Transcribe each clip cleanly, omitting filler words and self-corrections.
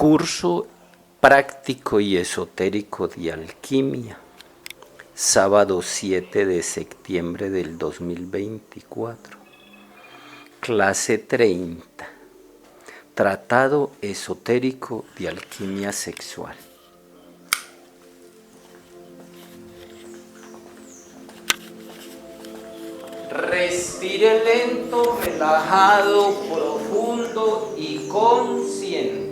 Curso práctico y esotérico de alquimia, sábado 7 de septiembre del 2024, clase 30, tratado esotérico de alquimia sexual. Respire lento, relajado, profundo y consciente.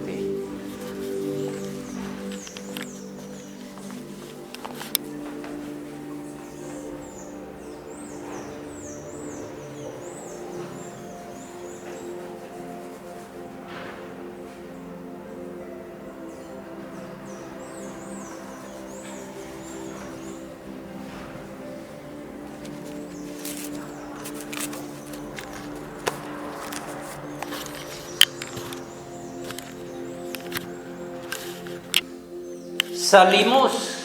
Salimos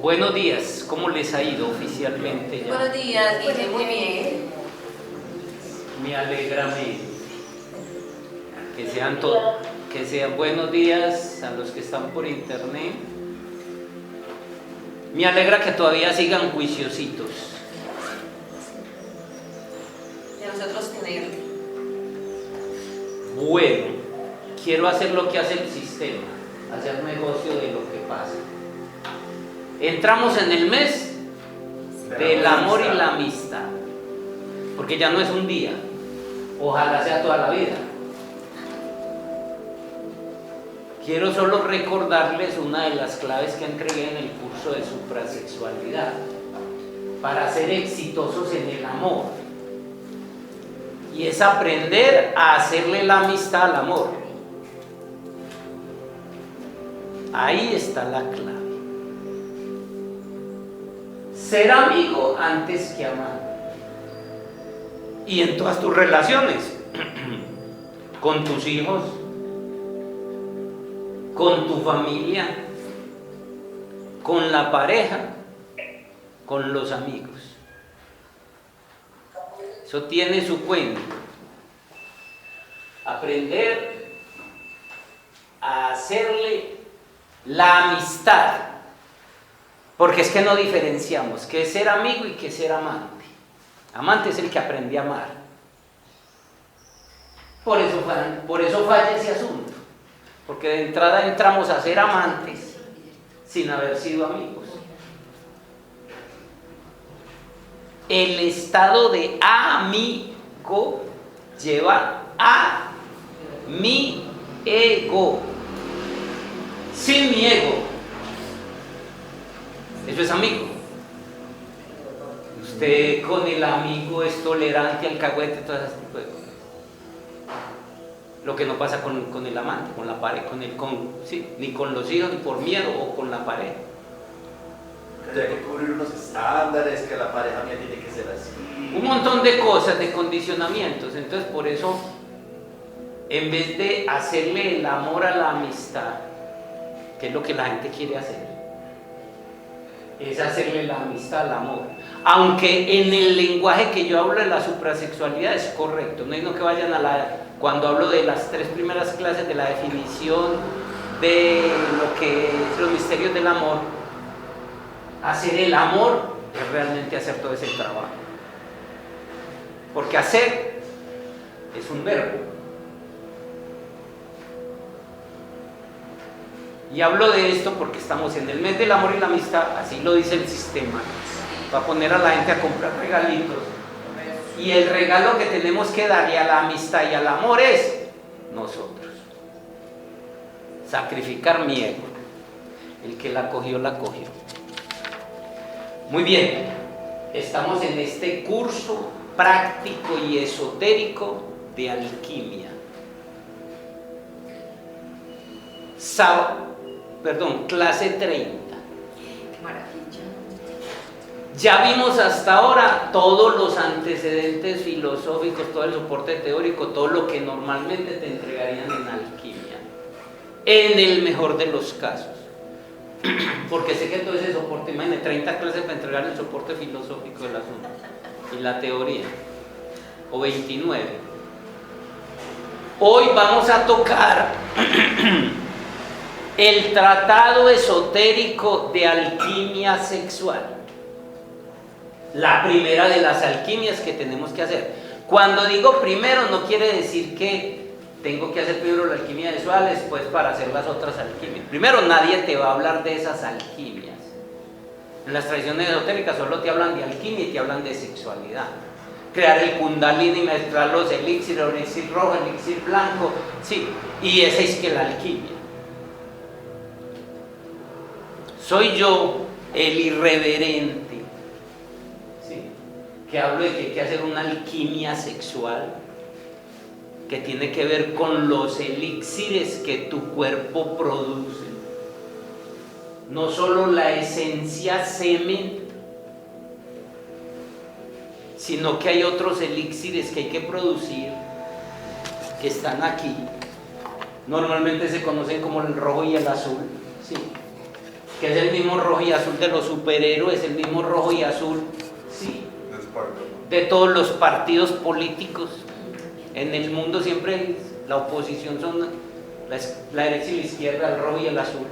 Buenos días, ¿cómo les ha ido oficialmente ya? Buenos días, Guille, muy bien. Me alegra que sean buenos días a los que están por internet. Me alegra que todavía sigan juiciositos. De nosotros tener. Bueno, quiero hacer lo que hace el sistema, hacer negocio de lo que pasa. Entramos en el mes del amor y la amistad, porque ya no es un día, ojalá sea toda la vida. Quiero solo recordarles una de las claves que entregué en el curso de suprasexualidad para ser exitosos en el amor, y es aprender a hacerle la amistad al amor. Ahí está la clave. Ser amigo antes que amar. Y en todas tus relaciones, con tus hijos, con tu familia, con la pareja, con los amigos. Eso tiene su cuento. Aprender a hacerle la amistad. Porque es que no diferenciamos qué es ser amigo y qué es ser amante. Amante es el que aprende a amar. Por eso falla ese asunto. Porque de entrada entramos a ser amantes sin haber sido amigos. El estado de amigo lleva a mi ego. Sin mi ego. Eso es amigo. Usted con el amigo es tolerante, alcahuete, todas esas tipos de cosas. Lo que no pasa con el amante, con la pareja, ni con los hijos, ni por miedo, o con la pareja. Hay que cubrir unos estándares, que la pareja mía tiene que ser así. Un montón de cosas, de condicionamientos. Entonces, por eso, en vez de hacerle el amor a la amistad, que es lo que la gente quiere hacer, es hacerle la amistad al amor. Aunque en el lenguaje que yo hablo de la suprasexualidad es correcto. No es no que vayan cuando hablo de las 3 primeras clases de la definición de lo que es los misterios del amor, hacer el amor es realmente hacer todo ese trabajo. Porque hacer es un verbo. Y hablo de esto porque estamos en el mes del amor y la amistad, así lo dice el sistema, para poner a la gente a comprar regalitos. Y el regalo que tenemos que darle a la amistad y al amor es nosotros. Sacrificar mi ego. El que la cogió, la cogió. Muy bien, estamos en este curso práctico y esotérico de alquimia. Clase 30. Qué maravilla. Ya vimos hasta ahora todos los antecedentes filosóficos, todo el soporte teórico, todo lo que normalmente te entregarían en alquimia, en el mejor de los casos. Porque sé que todo ese soporte, imagínate, 30 clases para entregar el soporte filosófico del asunto y la teoría. o 29. Hoy vamos a tocar el tratado esotérico de alquimia sexual. La primera de las alquimias que tenemos que hacer. Cuando digo primero, no quiere decir que tengo que hacer primero la alquimia sexual, después para hacer las otras alquimias. Primero, nadie te va a hablar de esas alquimias. En las tradiciones esotéricas solo te hablan de alquimia y te hablan de sexualidad. Crear el kundalini, mezclar los elixir, elixir rojo, elixir blanco, sí, y esa es que la alquimia. Soy yo el irreverente, sí, que hablo de que hay que hacer una alquimia sexual que tiene que ver con los elixires que tu cuerpo produce. No solo la esencia semen, sino que hay otros elixires que hay que producir que están aquí. Normalmente se conocen como el rojo y el azul, ¿sí? Que es el mismo rojo y azul de los superhéroes, el mismo rojo y azul, ¿sí? De todos los partidos políticos. En el mundo siempre la oposición son la derecha y la izquierda, el rojo y el azul,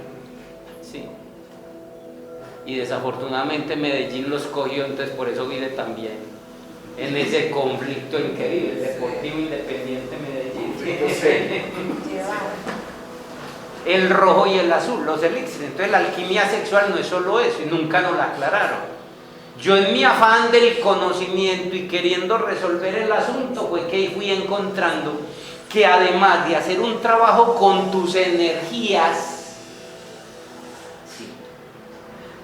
¿sí? Y desafortunadamente Medellín los cogió, entonces por eso vive también en ese conflicto en que vive, el Deportivo Independiente Medellín. El rojo y el azul, los elixires. Entonces la alquimia sexual no es solo eso, y nunca nos la aclararon. Yo en mi afán del conocimiento y queriendo resolver el asunto fue que fui encontrando que además de hacer un trabajo con tus energías, sí,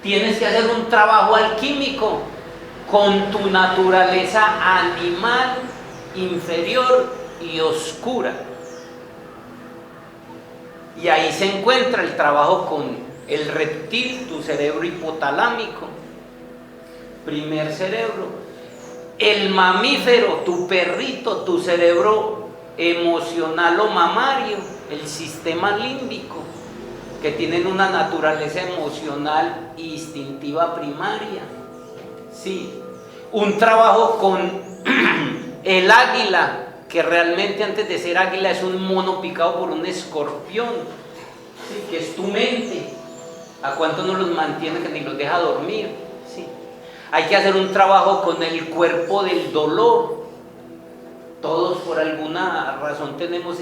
tienes que hacer un trabajo alquímico con tu naturaleza animal, inferior y oscura. Y ahí se encuentra el trabajo con el reptil, tu cerebro hipotalámico, primer cerebro, el mamífero, tu perrito, tu cerebro emocional o mamario, el sistema límbico, que tienen una naturaleza emocional e instintiva primaria. Sí, un trabajo con el águila, que realmente antes de ser águila es un mono picado por un escorpión, ¿sí? Que es tu mente. ¿A cuánto no los mantiene que ni los deja dormir? ¿Sí? Hay que hacer un trabajo con el cuerpo del dolor. Todos por alguna razón tenemos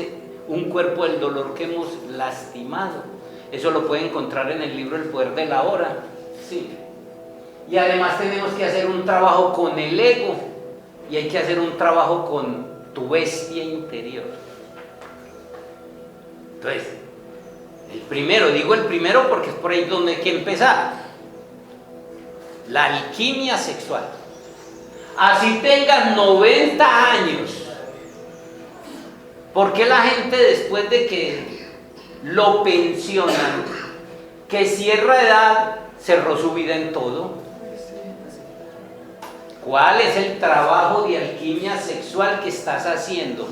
un cuerpo del dolor que hemos lastimado. Eso lo puede encontrar en el libro El Poder de la Hora. ¿Sí? Y además tenemos que hacer un trabajo con el ego, y hay que hacer un trabajo con tu bestia interior. Entonces, el primero, digo el primero porque es por ahí donde hay que empezar. La alquimia sexual. Así tengas 90 años. ¿Por qué la gente después de que lo pensionan, que cierra edad, cerró su vida en todo? ¿Cuál es el trabajo de alquimia sexual que estás haciendo?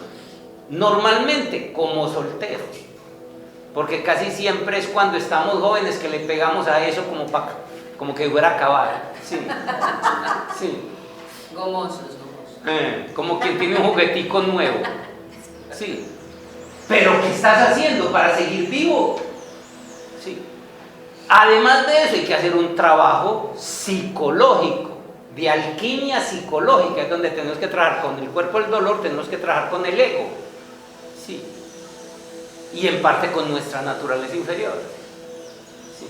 Normalmente como soltero, porque casi siempre es cuando estamos jóvenes que le pegamos a eso como que fuera a acabar. Sí. Sí. Gomosos. Como quien tiene un juguetico nuevo. Sí. Pero ¿qué estás haciendo para seguir vivo? Sí. Además de eso hay que hacer un trabajo psicológico, de alquimia psicológica, es donde tenemos que trabajar con el cuerpo del dolor, tenemos que trabajar con el ego, sí, y en parte con nuestra naturaleza inferior, sí.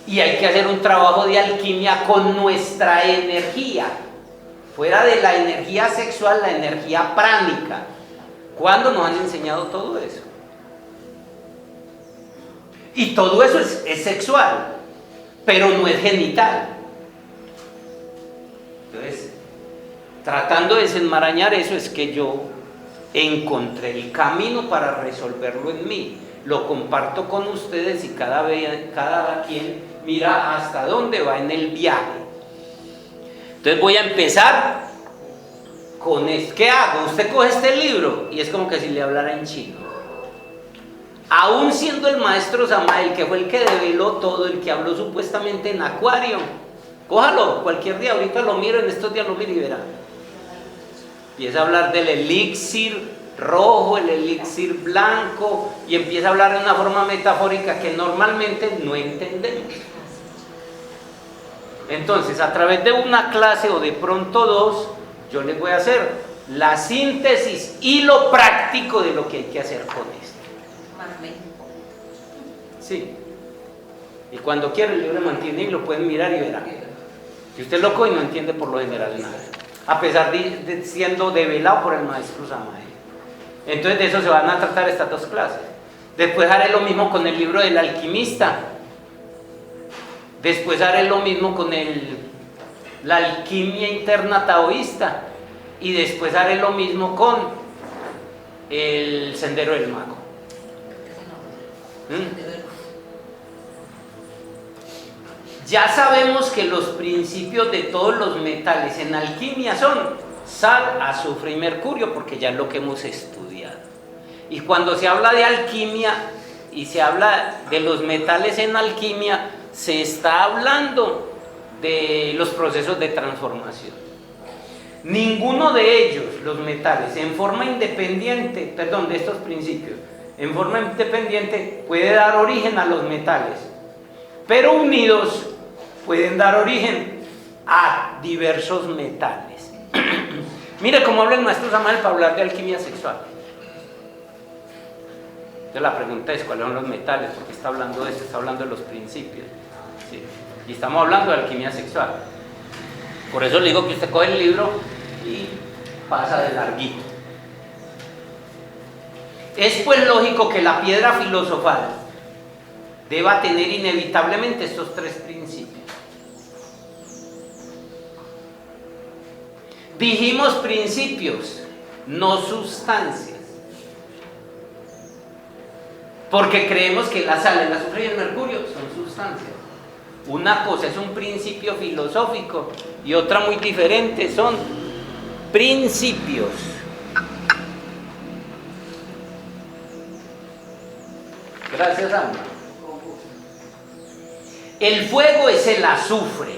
Y hay que hacer un trabajo de alquimia con nuestra energía, fuera de la energía sexual, la energía pránica. ¿Cuándo nos han enseñado todo eso? Y todo eso es sexual, pero no es genital. Entonces, tratando de desenmarañar eso, es que yo encontré el camino para resolverlo en mí. Lo comparto con ustedes y cada quien mira hasta dónde va en el viaje. Entonces voy a empezar con esto. ¿Qué hago? Usted coge este libro y es como que si le hablara en chino. Aún siendo el maestro Samael, que fue el que develó todo, el que habló supuestamente en Acuario, cójalo cualquier día, ahorita lo miro, en estos días lo miro y verá. Empieza a hablar del elixir rojo, el elixir blanco, y empieza a hablar de una forma metafórica que normalmente no entendemos. Entonces, a través de una clase o de pronto dos, yo les voy a hacer la síntesis y lo práctico de lo que hay que hacer con esto. Amén. Sí. Y cuando quieran el libro mantiene y lo pueden mirar y verán. Si usted es loco y no entiende por lo general nada, a pesar de siendo develado por el maestro Samael. Entonces de eso se van a tratar estas dos clases. Después haré lo mismo con el libro del alquimista. Después haré lo mismo con la alquimia interna taoísta. Y después haré lo mismo con el sendero del mago. Ya sabemos que los principios de todos los metales en alquimia son sal, azufre y mercurio, porque ya es lo que hemos estudiado. Y cuando se habla de alquimia y se habla de los metales en alquimia, se está hablando de los procesos de transformación. Ninguno de ellos, los metales, en forma independiente, de estos principios, en forma independiente puede dar origen a los metales, pero unidos pueden dar origen a diversos metales. Mire cómo habla el maestro Samael para hablar de alquimia sexual. Entonces la pregunta es, ¿cuáles son los metales? Porque está hablando de esto, está hablando de los principios. ¿Sí? Y estamos hablando de alquimia sexual. Por eso le digo que usted coge el libro y pasa de larguito. Es pues lógico que la piedra filosofal deba tener inevitablemente estos tres principios. Dijimos principios, no sustancias. Porque creemos que la sal, el azufre y el mercurio son sustancias. Una cosa es un principio filosófico y otra muy diferente son principios. Gracias, Alma. El fuego es el azufre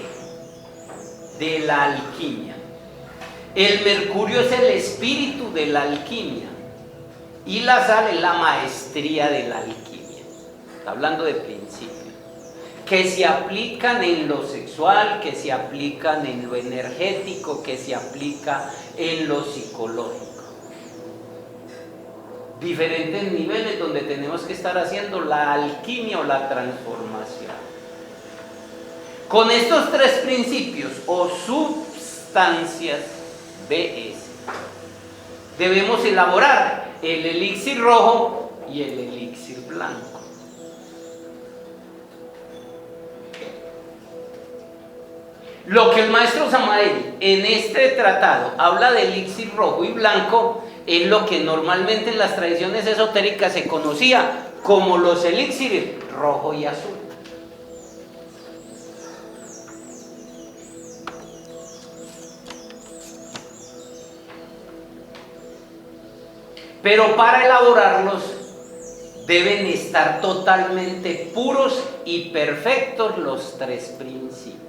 de la alquimia. El mercurio es el espíritu de la alquimia. Y la sal es la maestría de la alquimia. Está hablando de principios que se aplican en lo sexual, que se aplican en lo energético, que se aplica en lo psicológico. Diferentes niveles donde tenemos que estar haciendo la alquimia o la transformación. Con estos tres principios o sustancias BS, debemos elaborar el elixir rojo y el elixir blanco. Lo que el maestro Samael en este tratado habla de elixir rojo y blanco es lo que normalmente en las tradiciones esotéricas se conocía como los elixires rojo y azul. Pero para elaborarlos deben estar totalmente puros y perfectos los tres principios.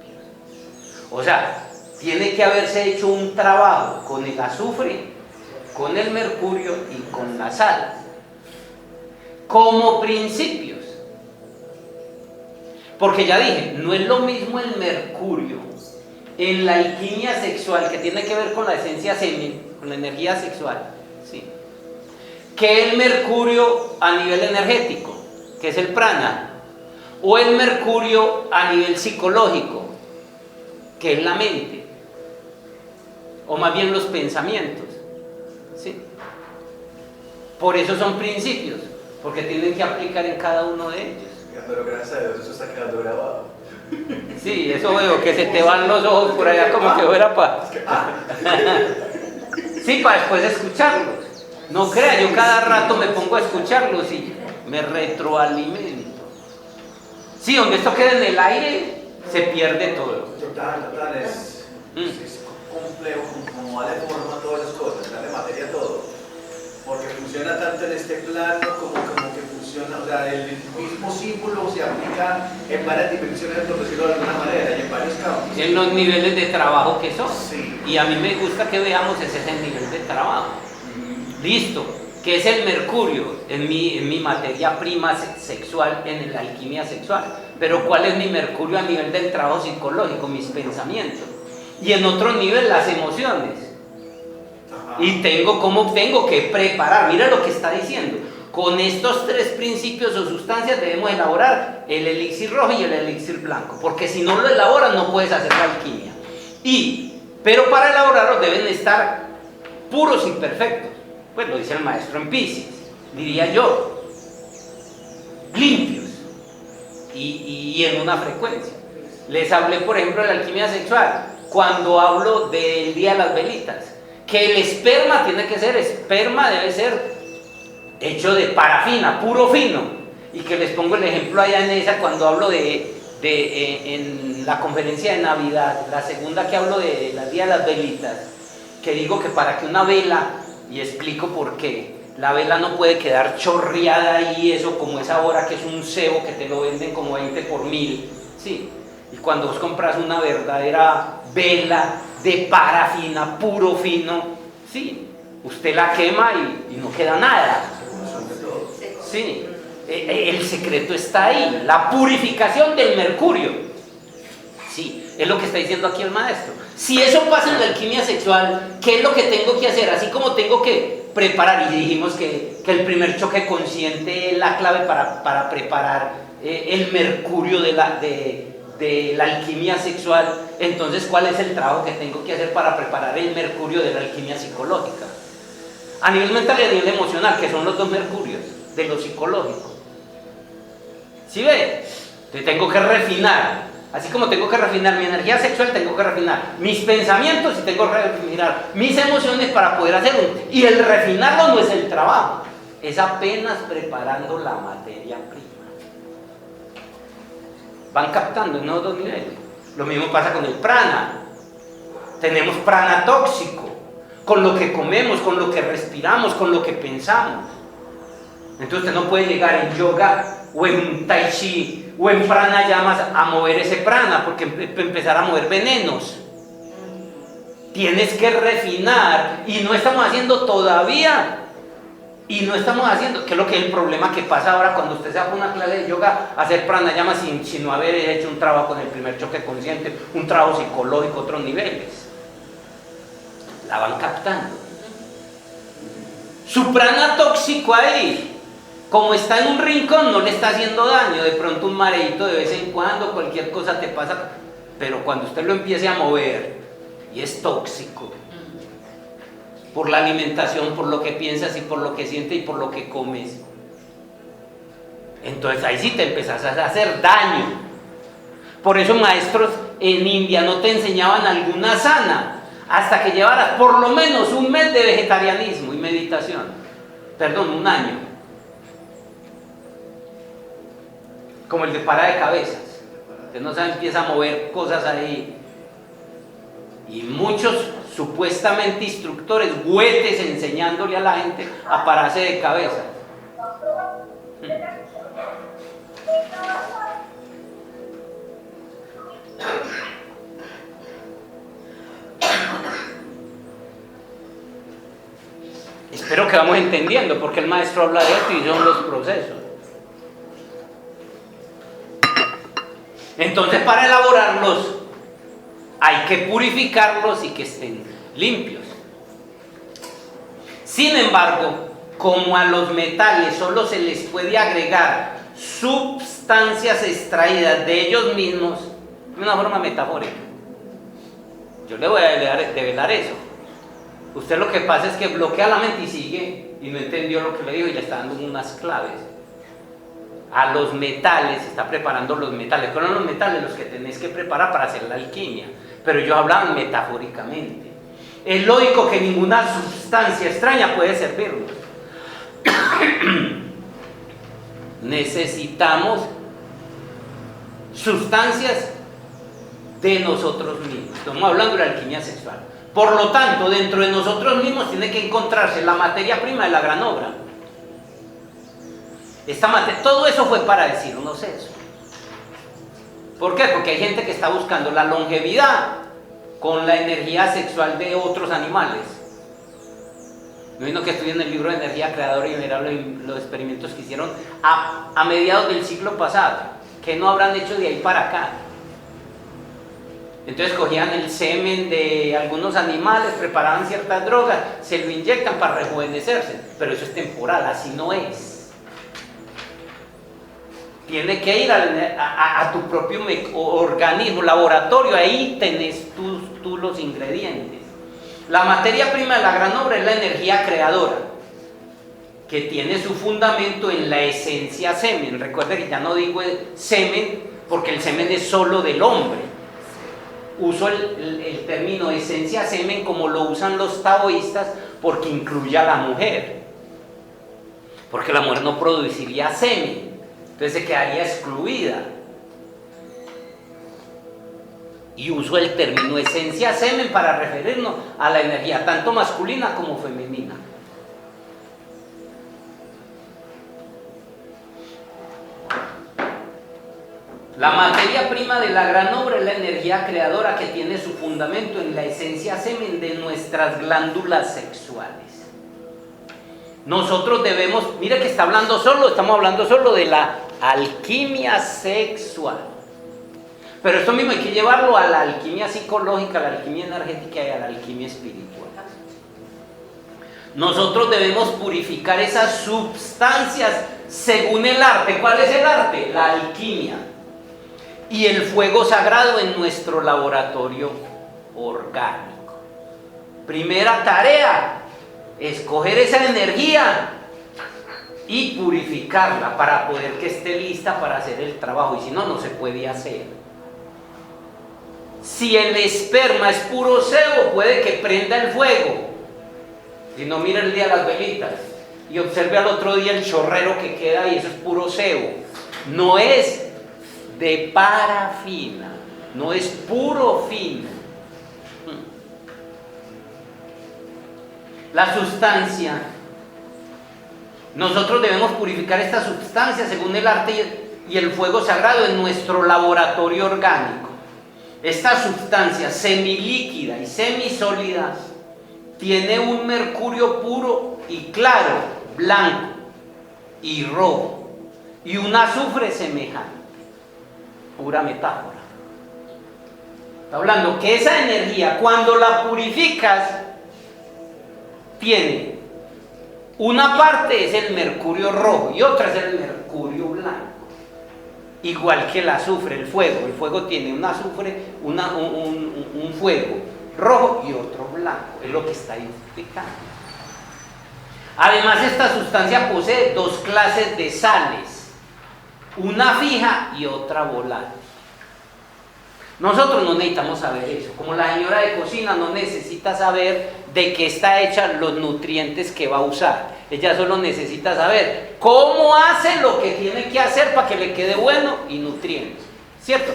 O sea, tiene que haberse hecho un trabajo con el azufre, con el mercurio y con la sal, como principios. Porque ya dije, no es lo mismo el mercurio en la alquimia sexual, que tiene que ver con la esencia semen, con la energía sexual, ¿sí?, que el mercurio a nivel energético, que es el prana, o el mercurio a nivel psicológico, que es la mente, o más bien los pensamientos, ¿sí? Por eso son principios, porque tienen que aplicar en cada uno de ellos. Pero gracias a Dios eso está quedando grabado. Sí, eso veo, que se te van los ojos por allá como que fuera para... Sí, para después escucharlos. No crea, yo cada rato me pongo a escucharlos y me retroalimento. Sí, donde esto queda en el aire, se pierde todo. Total, es complejo, como vale forma todas las cosas, darle materia a todo. Porque funciona tanto en este plano como que funciona o sea, el mismo símbolo se aplica en varias dimensiones, por decirlo de alguna manera, y en varios campos. En los niveles de trabajo que son. Sí. Y a mí me gusta que veamos ese es el nivel de trabajo. Listo, que es el mercurio en mi materia prima sexual, en la alquimia sexual. Pero ¿cuál es mi mercurio a nivel del trabajo psicológico? Mis pensamientos. Y en otro nivel, las emociones. Y cómo tengo que preparar, mira lo que está diciendo. Con estos tres principios o sustancias debemos elaborar el elixir rojo y el elixir blanco. Porque si no lo elaboras no puedes hacer la alquimia. Pero para elaborarlos deben estar puros y perfectos. Pues lo dice el maestro en Piscis, diría yo. Limpios. Y en una frecuencia. Les hablé, por ejemplo, de la alquimia sexual. Cuando hablo del día de las velitas. Que el esperma debe ser hecho de parafina, puro fino. Y que les pongo el ejemplo allá en esa cuando hablo en la conferencia de Navidad, la segunda que hablo de la día de las velitas, que digo que para que una vela, y explico por qué, la vela no puede quedar chorreada ahí, eso como es ahora que es un cebo que te lo venden como 20 por 1000, ¿sí? Y cuando vos compras una verdadera vela de parafina, puro fino, sí, usted la quema y no queda nada. Sí, el secreto está ahí, la purificación del mercurio. Sí, es lo que está diciendo aquí el maestro. Si eso pasa en la alquimia sexual, ¿qué es lo que tengo que hacer? Así como tengo que preparar, y dijimos que el primer choque consciente es la clave para preparar el mercurio de la alquimia sexual. Entonces, ¿cuál es el trabajo que tengo que hacer para preparar el mercurio de la alquimia psicológica? A nivel mental y a nivel emocional, que son los dos mercurios de lo psicológico. ¿Sí ve? Te tengo que refinar. Así como tengo que refinar mi energía sexual, tengo que refinar mis pensamientos y tengo que refinar mis emociones para poder hacerlo. Y el refinarlo no es el trabajo, es apenas preparando la materia prima. Van captando en los dos niveles. Lo mismo pasa con el prana. Tenemos prana tóxico, con lo que comemos, con lo que respiramos, con lo que pensamos. Entonces usted no puede llegar en yoga o en tai chi o en pranayamas a mover ese prana, porque empezar a mover venenos. Tienes que refinar, y no estamos haciendo todavía. Y no estamos haciendo, que es lo que es el problema que pasa ahora cuando usted se va a una clase de yoga a hacer pranayama sin no haber hecho un trabajo con el primer choque consciente, un trabajo psicológico, otros niveles. La van captando. Su prana tóxico ahí, como está en un rincón, no le está haciendo daño. De pronto un mareíto de vez en cuando, cualquier cosa te pasa. Pero cuando usted lo empiece a mover y es tóxico, por la alimentación, por lo que piensas y por lo que sientes y por lo que comes, entonces ahí sí te empezás a hacer daño. Por eso maestros en India no te enseñaban alguna sana hasta que llevaras por lo menos un mes de vegetarianismo y meditación. Perdón, un año. Como el de para de cabezas. Usted no sabe, empieza a mover cosas ahí. Y muchos supuestamente instructores, güetes, enseñándole a la gente a pararse de cabeza. Espero que vamos entendiendo porque el maestro habla de esto y son los procesos. Entonces, para elaborarlos hay que purificarlos y que estén limpios. Sin embargo, como a los metales solo se les puede agregar sustancias extraídas de ellos mismos, de una forma metafórica. Yo le voy a develar eso. Usted lo que pasa es que bloquea la mente y sigue y no entendió lo que le dijo y le está dando unas claves. A los metales, se está preparando los metales. ¿Cuáles son los metales? Los que tenéis que preparar para hacer la alquimia. Pero yo hablaba metafóricamente. Es lógico que ninguna sustancia extraña puede servirnos. Necesitamos sustancias de nosotros mismos. Estamos hablando de la alquimia sexual. Por lo tanto, dentro de nosotros mismos tiene que encontrarse la materia prima de la gran obra. Todo eso fue para decirnos eso. ¿Por qué? Porque hay gente que está buscando la longevidad con la energía sexual de otros animales. Me vino que estudié en el libro de energía creadora y verán los experimentos que hicieron a mediados del siglo pasado, que no habrán hecho de ahí para acá. Entonces cogían el semen de algunos animales, preparaban ciertas drogas, se lo inyectan para rejuvenecerse, pero eso es temporal, así no es. Tiene que ir a tu propio organismo, laboratorio, ahí tenés tú los ingredientes. La materia prima de la gran obra es la energía creadora, que tiene su fundamento en la esencia semen. Recuerda que ya no digo semen, porque el semen es solo del hombre. Uso el término esencia semen como lo usan los taoístas, porque incluye a la mujer. Porque la mujer no produciría semen, entonces se quedaría excluida. Y uso el término esencia semen para referirnos a la energía tanto masculina como femenina. La materia prima de la gran obra es la energía creadora, que tiene su fundamento en la esencia semen de nuestras glándulas sexuales. Nosotros debemos, mire que estamos hablando solo de la alquimia sexual. Pero esto mismo hay que llevarlo a la alquimia psicológica, a la alquimia energética y a la alquimia espiritual. Nosotros debemos purificar esas sustancias según el arte. ¿Cuál es el arte? La alquimia. Y el fuego sagrado en nuestro laboratorio orgánico. Primera tarea, escoger esa energía y purificarla para poder que esté lista para hacer el trabajo. Y si no, no se puede hacer. Si el esperma es puro sebo, puede que prenda el fuego. Si no, mira el día de las velitas y observe al otro día el chorrero que queda y eso es puro sebo. No es de parafina, no es puro fino. La sustancia, nosotros debemos purificar esta sustancia según el arte y el fuego sagrado en nuestro laboratorio orgánico. Esta sustancia semilíquida y semisólida tiene un mercurio puro y claro, blanco y rojo, y un azufre semejante. Pura metáfora. Está hablando que esa energía, cuando la purificas, tiene una parte es el mercurio rojo y otra es el mercurio blanco. Igual que el azufre, el fuego tiene un azufre, un fuego rojo y otro blanco, es lo que está explicando. Además, esta sustancia posee dos clases de sales, una fija y otra volátil. Nosotros no necesitamos saber eso, como la señora de cocina no necesita saber de qué está hecha los nutrientes que va a usar. Ella solo necesita saber cómo hace lo que tiene que hacer para que le quede bueno y nutrientes, ¿cierto?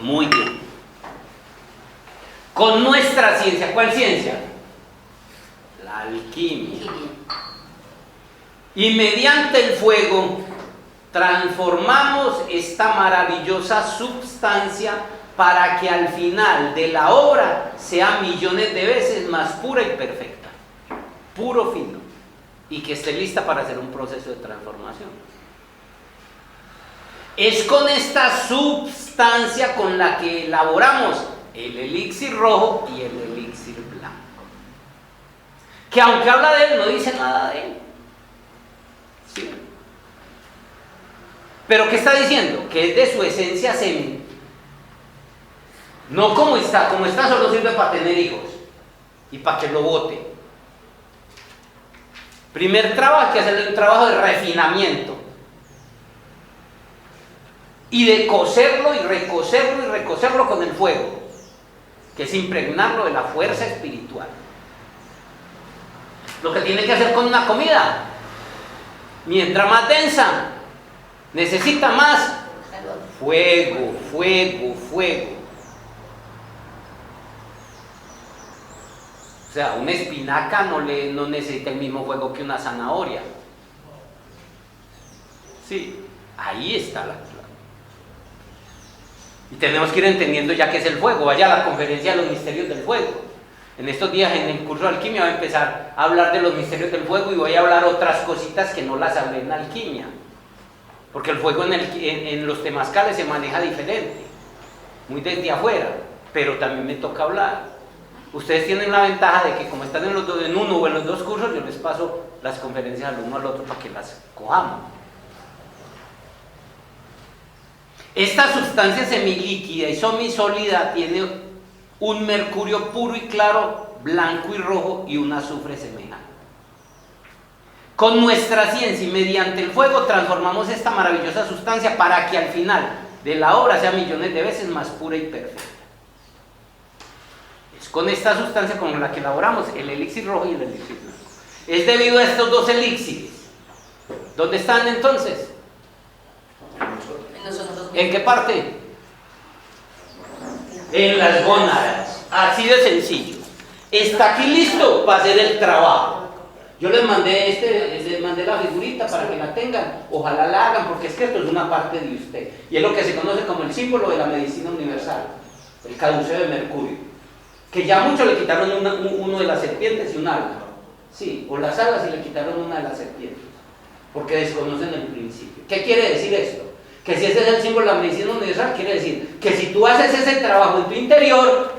Muy bien. Con nuestra ciencia, ¿cuál ciencia? La alquimia. Y mediante el fuego transformamos esta maravillosa sustancia para que al final de la obra sea millones de veces más pura y perfecta, puro fino, y que esté lista para hacer un proceso de transformación. Es con esta sustancia con la que elaboramos el elixir rojo y el elixir blanco, que aunque habla de él, no dice nada de él. ¿Sí? Pero ¿qué está diciendo? Que es de su esencia semen. No como está solo sirve para tener hijos y para que lo bote. Primer trabajo, hay que hacer un trabajo de refinamiento y de cocerlo y recocerlo con el fuego, que es impregnarlo de la fuerza espiritual. Lo que tiene que hacer con una comida, mientras más densa, necesita más fuego. O sea, una espinaca no necesita el mismo fuego que una zanahoria. Sí, ahí está la clave. Y tenemos que ir entendiendo ya qué es el fuego. Vaya a la conferencia de los misterios del fuego. En estos días en el curso de alquimia voy a empezar a hablar de los misterios del fuego y voy a hablar otras cositas que no las hablé en alquimia. Porque el fuego en los temazcales se maneja diferente, muy desde afuera, pero también me toca hablar. Ustedes tienen la ventaja de que como están en uno o en los dos cursos, yo les paso las conferencias al uno al otro para que las cojamos. Esta sustancia semilíquida y semisólida tiene un mercurio puro y claro, blanco y rojo, y un azufre semejante. Con nuestra ciencia y mediante el fuego transformamos esta maravillosa sustancia para que al final de la obra sea millones de veces más pura y perfecta. Es con esta sustancia con la que elaboramos el elixir rojo y el elixir blanco. Es debido a estos dos elixires. ¿Dónde están entonces? En nosotros. ¿En qué parte? En las gónadas. Así de sencillo. Está aquí listo para hacer el trabajo. Yo les mandé la figurita para que la tengan. Ojalá la hagan, porque es que esto es una parte de usted. Y es lo que se conoce como el símbolo de la medicina universal, el caduceo de mercurio. Que ya muchos le quitaron uno de las serpientes y un alma. Sí, o las alas y le quitaron una de las serpientes, porque desconocen el principio. ¿Qué quiere decir esto? Que si ese es el símbolo de la medicina universal, quiere decir que si tú haces ese trabajo en tu interior,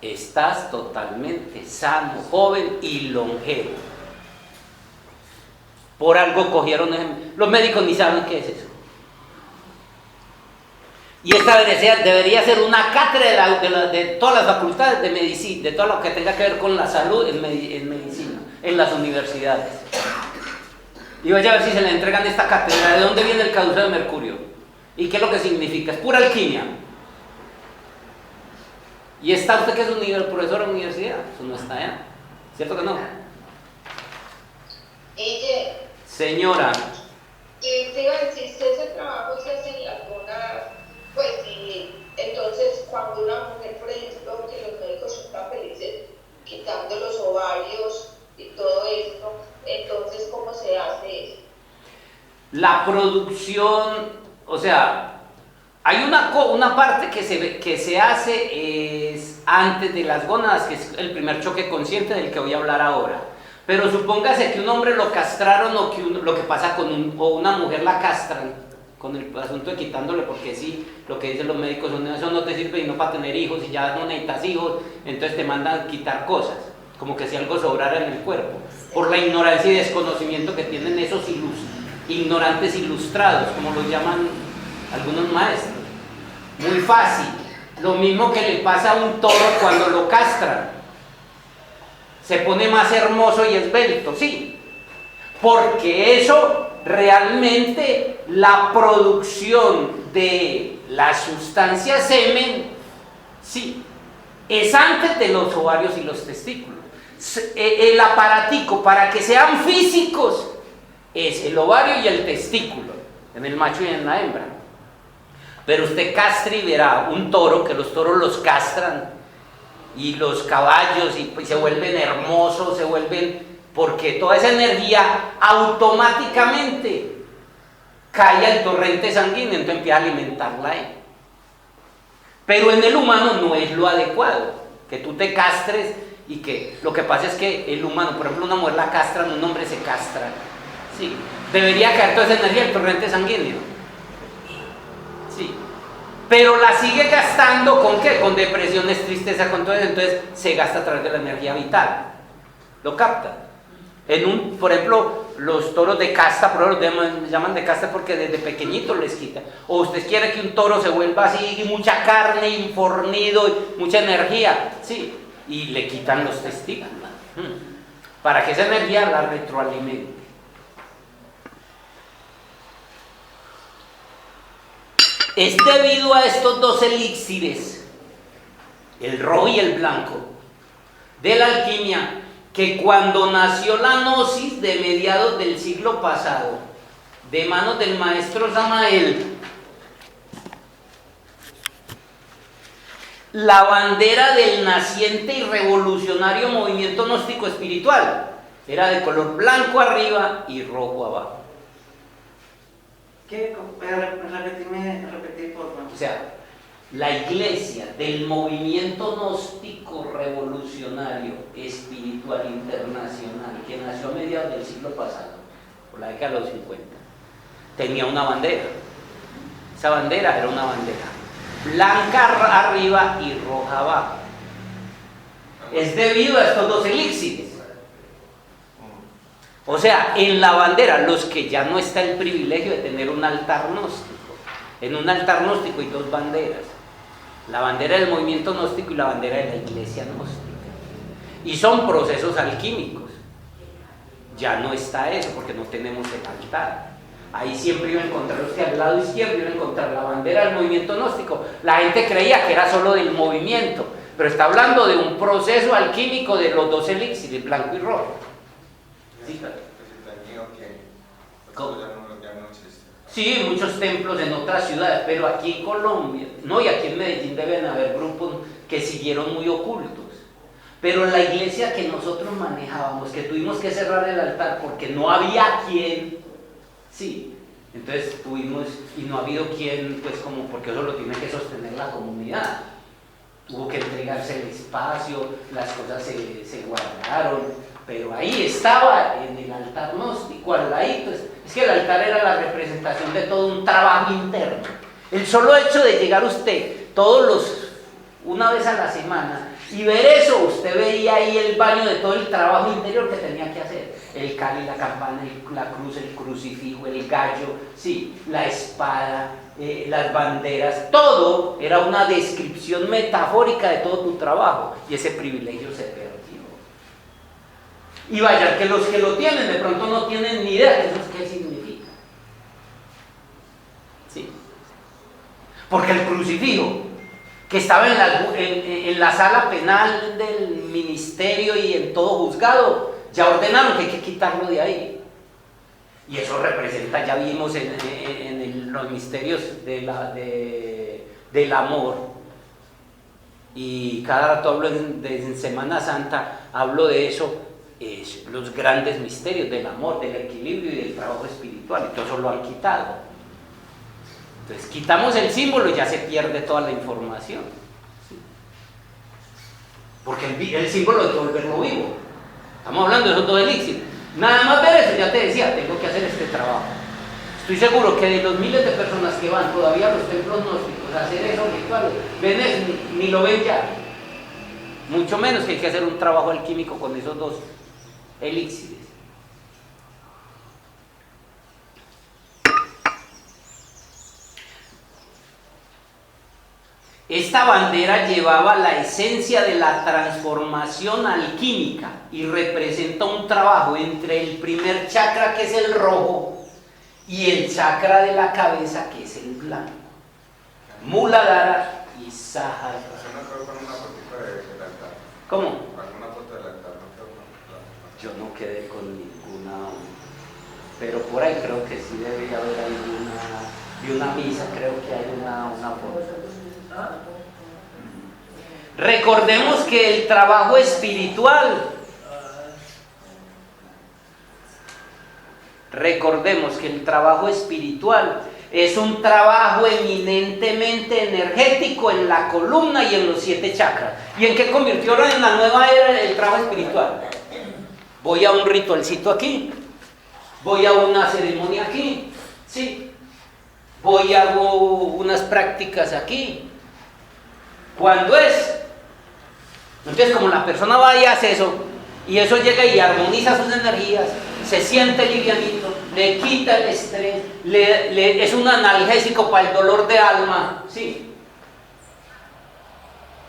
estás totalmente sano, joven y longevo. Por algo cogieron, los médicos ni saben qué es eso. Y esta debería ser una cátedra de todas las facultades de medicina, de todo lo que tenga que ver con la salud en medicina, en las universidades. Y vaya a ver si se le entregan esta cátedra, de dónde viene el caduceo de mercurio y qué es lo que significa. Es pura alquimia. Y está usted que es un profesor en la universidad, eso no está allá, ¿cierto que no? Señora. Te iba a decir, si ese trabajo se hace en la zona, pues y entonces cuando una mujer, por ejemplo, que los médicos son tan felices quitando los ovarios y todo esto, entonces ¿cómo se hace eso? La producción, o sea, hay una parte que se hace es antes de las gónadas, que es el primer choque consciente del que voy a hablar ahora. Pero supóngase que un hombre lo castraron o que lo que pasa o una mujer la castran con el asunto de quitándole, porque sí, lo que dicen los médicos son eso no te sirve y no para tener hijos y ya no necesitas hijos, entonces te mandan quitar cosas, como que si algo sobrara en el cuerpo, por la ignorancia y desconocimiento que tienen esos ignorantes ilustrados, como los llaman algunos maestros. Muy fácil, lo mismo que le pasa a un toro cuando lo castran, se pone más hermoso y esbelto, sí, porque eso realmente, la producción de la sustancia semen, sí, es antes de los ovarios y los testículos. El aparatico para que sean físicos es el ovario y el testículo, en el macho y en la hembra. Pero usted castra y verá un toro, que los toros los castran, y los caballos, y se vuelven hermosos, se vuelven, porque toda esa energía automáticamente cae al torrente sanguíneo, entonces empieza a alimentarla ahí. Pero en el humano no es lo adecuado, que tú te castres y que lo que pasa es que el humano, por ejemplo, una mujer la castran, un hombre se castra, sí, debería caer toda esa energía al torrente sanguíneo, sí, pero la sigue gastando ¿con qué? Con depresiones, tristeza, con todo eso, entonces se gasta a través de la energía vital, lo capta. Por ejemplo, los toros de casta, por ejemplo, llaman de casta porque desde pequeñitos les quitan. O usted quiere que un toro se vuelva así, mucha carne, infornido, mucha energía, sí, y le quitan los testículos, para que esa energía la retroalimente. Es debido a estos dos elixires, el rojo y el blanco, de la alquimia, que cuando nació la gnosis de mediados del siglo pasado, de manos del maestro Samael, la bandera del naciente y revolucionario movimiento gnóstico espiritual. Era de color blanco arriba y rojo abajo. ¿Qué? Repetí, por favor. O sea, la iglesia del movimiento gnóstico revolucionario espiritual internacional que nació a mediados del siglo pasado, por la década de los 50, tenía una bandera. Esa bandera era una bandera blanca arriba y roja abajo. Es debido a estos dos elixires. O sea, en la bandera, los que ya no está el privilegio de tener un altar gnóstico. En un altar gnóstico hay dos banderas. La bandera del movimiento gnóstico y la bandera de la iglesia gnóstica. Y son procesos alquímicos. Ya no está eso porque no tenemos el altar. Ahí siempre iba a encontrar usted al lado izquierdo, iba a encontrar la bandera del movimiento gnóstico. La gente creía que era solo del movimiento, pero está hablando de un proceso alquímico de los dos elixires, blanco y rojo. Sí, sí, muchos templos en otras ciudades, pero aquí en Colombia, no, y aquí en Medellín deben haber grupos que siguieron muy ocultos. Pero la iglesia que nosotros manejábamos, que tuvimos que cerrar el altar porque no había quien, sí, entonces tuvimos, y no ha habido quien, pues como, porque eso lo tiene que sostener la comunidad. Hubo que entregarse el espacio, las cosas se guardaron. Pero ahí estaba en el altar gnóstico, al ladito. Es que el altar era la representación de todo un trabajo interno. El solo hecho de llegar usted una vez a la semana y ver eso, usted veía ahí el baño de todo el trabajo interior que tenía que hacer. El cáliz, la campana, la cruz, el crucifijo, el gallo, sí, la espada, las banderas, todo era una descripción metafórica de todo tu trabajo y ese privilegio se perdió. Y vaya, que los que lo tienen de pronto no tienen ni idea de eso qué significa. Sí. Porque el crucifijo, que estaba en la sala penal del ministerio y en todo juzgado, ya ordenaron que hay que quitarlo de ahí. Y eso representa, ya vimos en los misterios del amor. Y cada rato hablo en Semana Santa, hablo de eso. Los grandes misterios del amor, del equilibrio y del trabajo espiritual, y todo eso lo han quitado. Entonces quitamos el símbolo y ya se pierde toda la información, ¿sí? Porque el símbolo hay que volverlo vivo. Estamos hablando de esos dos elixires. Nada más ver eso, ya te decía, tengo que hacer este trabajo. Estoy seguro que de los miles de personas que van todavía a los templos gnósticos a hacer esos rituales, ven eso, ni lo ven ya. Mucho menos que hay que hacer un trabajo alquímico con esos dos elixires. Esta bandera llevaba la esencia de la transformación alquímica y representa un trabajo entre el primer chakra, que es el rojo, y el chakra de la cabeza, que es el blanco. Muladhara y Sahasrara. ¿Cómo? ¿Alguna foto del altar? Yo no quedé con ninguna, pero por ahí creo que sí debe haber alguna, de una misa creo que hay una foto. Recordemos que el trabajo espiritual, es un trabajo eminentemente energético en la columna y en los 7 chakras. ¿Y en qué convirtió ahora en la nueva era el trabajo espiritual? Voy a un ritualcito aquí, voy a una ceremonia aquí, ¿sí? Voy a hago unas prácticas aquí. ¿Cuándo es? Entonces, como la persona va y hace eso, y eso llega y armoniza sus energías, se siente livianito, le quita el estrés, es un analgésico para el dolor de alma, ¿sí?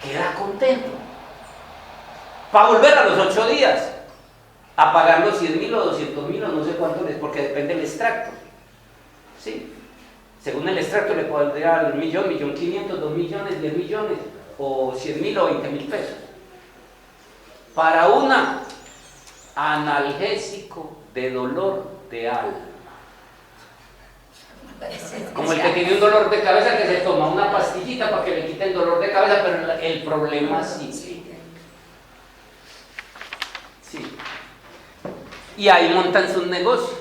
Queda contento. Para volver a los 8 días, a pagar los 100.000 o 200.000 o no sé cuánto es, porque depende del extracto, ¿sí? Según el extracto le puede dar 1.000.000, 1.500.000, 2 millones, 10 millones, o 100.000 o 20.000 pesos. Para una analgésico de dolor de alma. Como el que que tiene un dolor de cabeza que se toma una pastillita para que le quite el dolor de cabeza, pero el problema sigue. Sí. Y ahí montan sus negocios.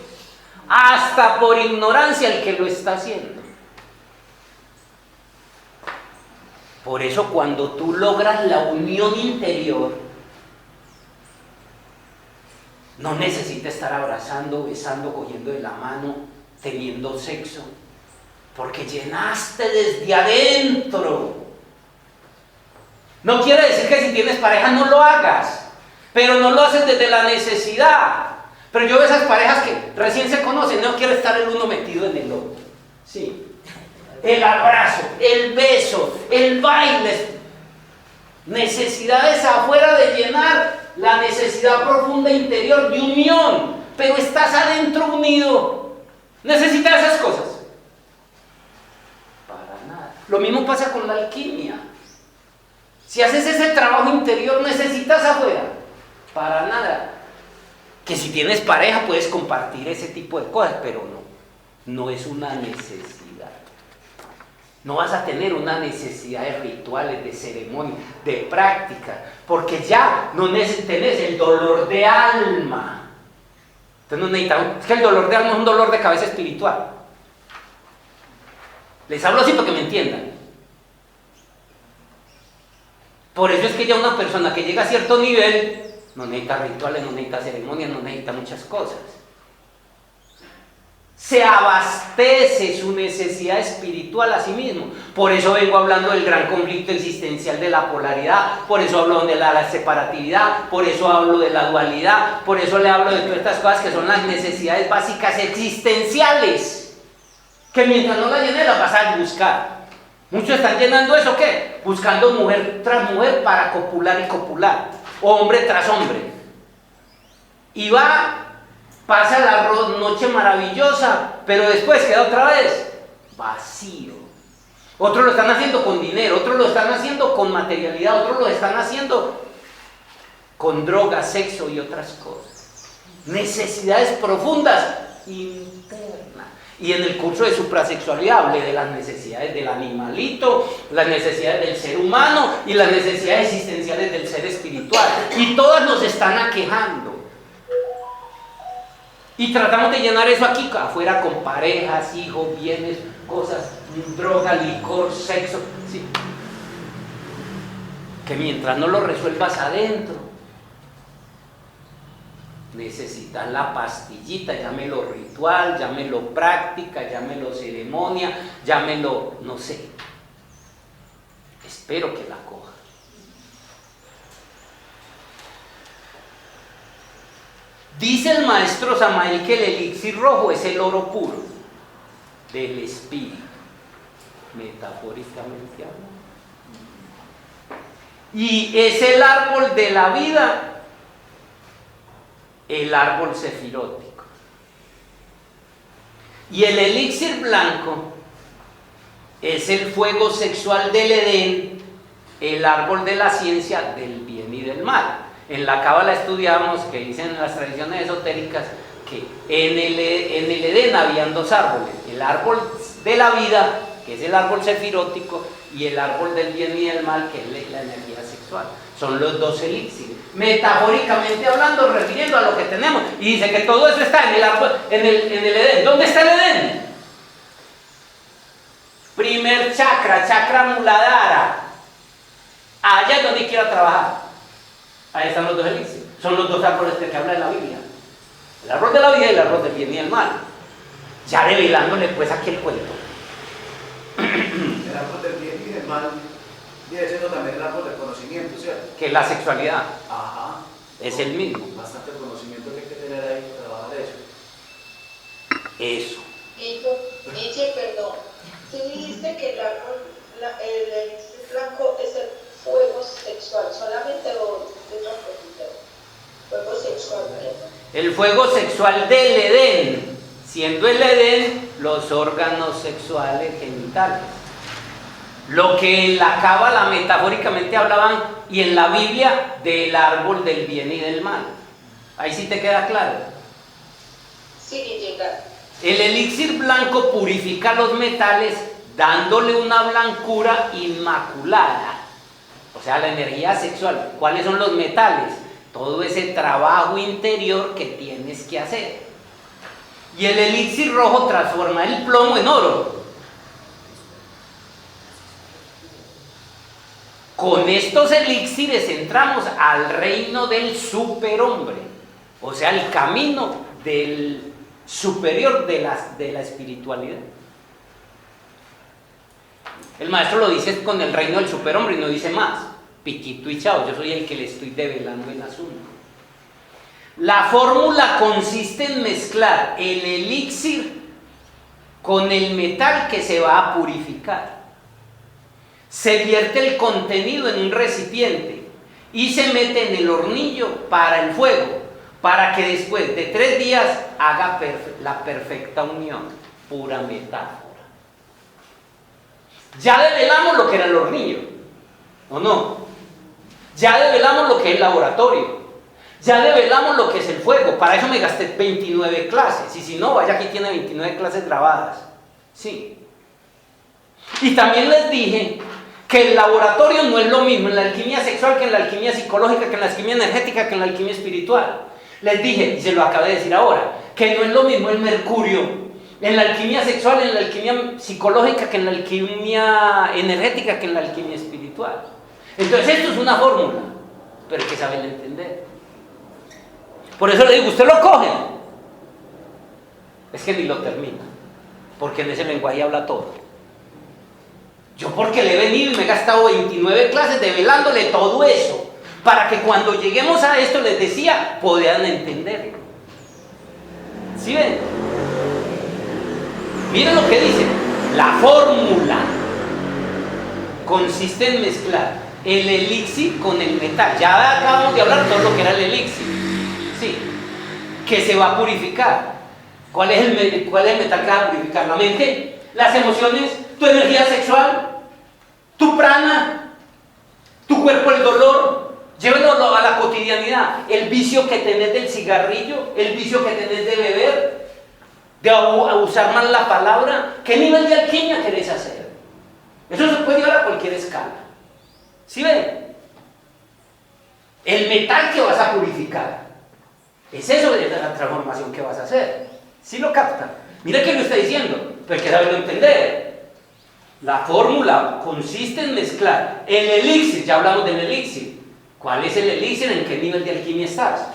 Hasta por ignorancia el que lo está haciendo. Por eso cuando tú logras la unión interior, no necesitas estar abrazando, besando, cogiendo de la mano, teniendo sexo, porque llenaste desde adentro. No quiere decir que si tienes pareja no lo hagas, pero no lo haces desde la necesidad. Pero yo veo esas parejas que recién se conocen, no quiere estar el uno metido en el otro. Sí. El abrazo, el beso, el baile. Necesidades afuera de llenar la necesidad profunda interior de unión, pero estás adentro unido. ¿Necesitas esas cosas? Para nada. Lo mismo pasa con la alquimia. Si haces ese trabajo interior, ¿necesitas afuera? Para nada. Que si tienes pareja puedes compartir ese tipo de cosas, pero no es una necesidad. No vas a tener una necesidad de rituales, de ceremonia, de práctica, porque ya no tenés el dolor de alma. Entonces no necesitas, es que el dolor de alma es un dolor de cabeza espiritual. Les hablo así para que me entiendan. Por eso es que ya una persona que llega a cierto nivel no necesita rituales, no necesita ceremonias, no necesita muchas cosas. Se abastece su necesidad espiritual a sí mismo. Por eso vengo hablando del gran conflicto existencial de la polaridad, por eso hablo de la separatividad, por eso hablo de la dualidad, por eso le hablo de todas estas cosas que son las necesidades básicas existenciales, que mientras no las llenes las vas a buscar. Muchos están llenando eso, ¿qué? Buscando mujer tras mujer para copular y copular, o hombre tras hombre. Y pasa la noche maravillosa, pero después queda otra vez vacío. Otros lo están haciendo con dinero, otros lo están haciendo con materialidad, otros lo están haciendo con drogas, sexo y otras cosas. Necesidades profundas, internas. Y en el curso de suprasexualidad hablé de las necesidades del animalito, las necesidades del ser humano y las necesidades existenciales del ser espiritual. Y todas nos están aquejando. Y tratamos de llenar eso aquí, afuera, con parejas, hijos, bienes, cosas, droga, licor, sexo. ¿Sí? Que mientras no lo resuelvas adentro, necesitas la pastillita, llámelo ritual, llámelo práctica, llámelo ceremonia, llámelo, no sé. Espero que la coja. Dice el maestro Samael que el elixir rojo es el oro puro del espíritu, metafóricamente hablando. Y es el árbol de la vida, el árbol sefirótico. Y el elixir blanco es el fuego sexual del Edén, el árbol de la ciencia del bien y del mal. En la Cábala estudiamos que dicen en las tradiciones esotéricas que en el Edén habían dos árboles, el árbol de la vida, que es el árbol sefirótico, y el árbol del bien y del mal, que es la energía sexual. Son los dos elixires, metafóricamente hablando, refiriendo a lo que tenemos. Y dice que todo eso está en el árbol, en el Edén. ¿Dónde está el Edén? Primer chakra, chakra Muladhara. Allá es donde quiera trabajar. Ahí están los dos elixires. Son los dos árboles de que habla de la Biblia. El árbol de la vida y el árbol del bien y el mal. Ya revelándole pues aquí el cuento. El árbol del bien y del mal viene siendo también el árbol del conocimiento, ¿cierto? Que la sexualidad. Ajá. Es el mismo. Bastante conocimiento que hay que tener ahí para trabajar eso. Eso. Nietzsche, perdón. Tú dijiste que el árbol, el blanco es el fuego sexual, solamente o de otra cosita. Fuego sexual, ¿verdad? El fuego sexual del Edén, siendo el Edén los órganos sexuales genitales. Lo que en la Cábala metafóricamente hablaban y en la Biblia del árbol del bien y del mal. Ahí sí te queda claro. Sí, llegar. El elixir blanco purifica los metales dándole una blancura inmaculada. O sea, la energía sexual. ¿Cuáles son los metales? Todo ese trabajo interior que tienes que hacer. Y el elixir rojo transforma el plomo en oro. Con estos elixires entramos al reino del superhombre, o sea, el camino del superior de la espiritualidad. El maestro lo dice con el reino del superhombre y no dice más. Piquito y chao, yo soy el que le estoy develando el asunto. La fórmula consiste en mezclar el elixir con el metal que se va a purificar. Se vierte el contenido en un recipiente y se mete en el hornillo para el fuego, para que después de 3 días haga la perfecta unión. Pura metáfora. Ya develamos lo que era el hornillo, ¿o no? Ya develamos lo que es el laboratorio. Ya develamos lo que es el fuego. Para eso me gasté 29 clases. Y si no, vaya, aquí tiene 29 clases grabadas. Sí. Y también les dije que el laboratorio no es lo mismo en la alquimia sexual que en la alquimia psicológica, que en la alquimia energética, que en la alquimia espiritual. Les dije, y se lo acabé de decir ahora, que no es lo mismo el mercurio en la alquimia sexual, en la alquimia psicológica, que en la alquimia energética, que en la alquimia espiritual. Entonces esto es una fórmula, pero hay que saberla entender. Por eso le digo, usted lo coge. Es que ni lo termina, porque en ese lenguaje habla todo. Yo porque le he venido y me he gastado 29 clases develándole todo eso, para que cuando lleguemos a esto, les decía, podían entenderlo. ¿Sí ven? Miren lo que dice. La fórmula consiste en mezclar el elixir con el metal. Ya acabamos de hablar todo lo que era el elixir. Sí. Que se va a purificar. ¿Cuál es el metal que va a purificar? La mente, las emociones, tu energía sexual, tu prana, tu cuerpo, el dolor. Llévenlo a la cotidianidad. El vicio que tenés del cigarrillo, el vicio que tenés de beber, de usar mal la palabra. ¿Qué nivel de alquimia querés hacer? Eso se puede llevar a cualquier escala. ¿Sí ven? El metal que vas a purificar es eso de la transformación que vas a hacer. ¿Sí lo captan? Mira que lo está diciendo, pero hay que saberlo entender. La fórmula consiste en mezclar el elixir, ya hablamos del elixir. ¿Cuál es el elixir? ¿En qué nivel de alquimia estás?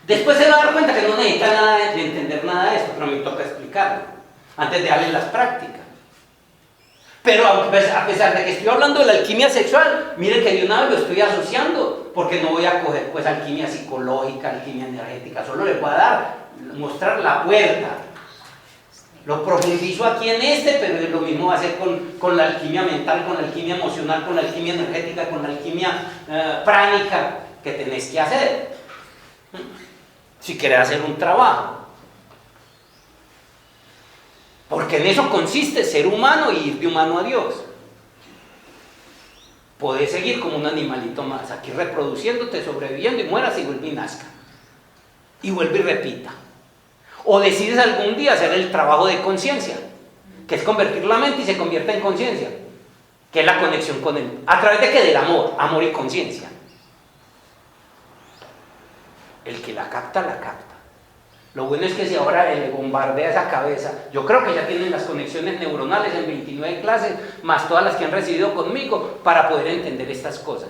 Después se va a dar cuenta que no necesita nada de entender nada de esto, pero me toca explicarlo antes de darle las prácticas. Pero a pesar de que estoy hablando de la alquimia sexual, miren que de una vez lo estoy asociando, porque no voy a coger pues alquimia psicológica, alquimia energética, solo les voy a mostrar la puerta. Lo profundizo aquí en pero lo mismo va a hacer con la alquimia mental, con la alquimia emocional, con la alquimia energética, con la alquimia pránica que tenés que hacer si querés hacer un trabajo. Porque en eso consiste ser humano y ir de humano a Dios. Podés seguir como un animalito más, aquí reproduciéndote, sobreviviendo y mueras y vuelve y nazca. Y vuelve y repita. O decides algún día hacer el trabajo de conciencia, que es convertir la mente y se convierte en conciencia, que es la conexión con él. ¿A través de qué? Del amor y conciencia. El que la capta, la capta. Lo bueno es que si ahora le bombardea esa cabeza, yo creo que ya tienen las conexiones neuronales en 29 clases, más todas las que han recibido conmigo, para poder entender estas cosas.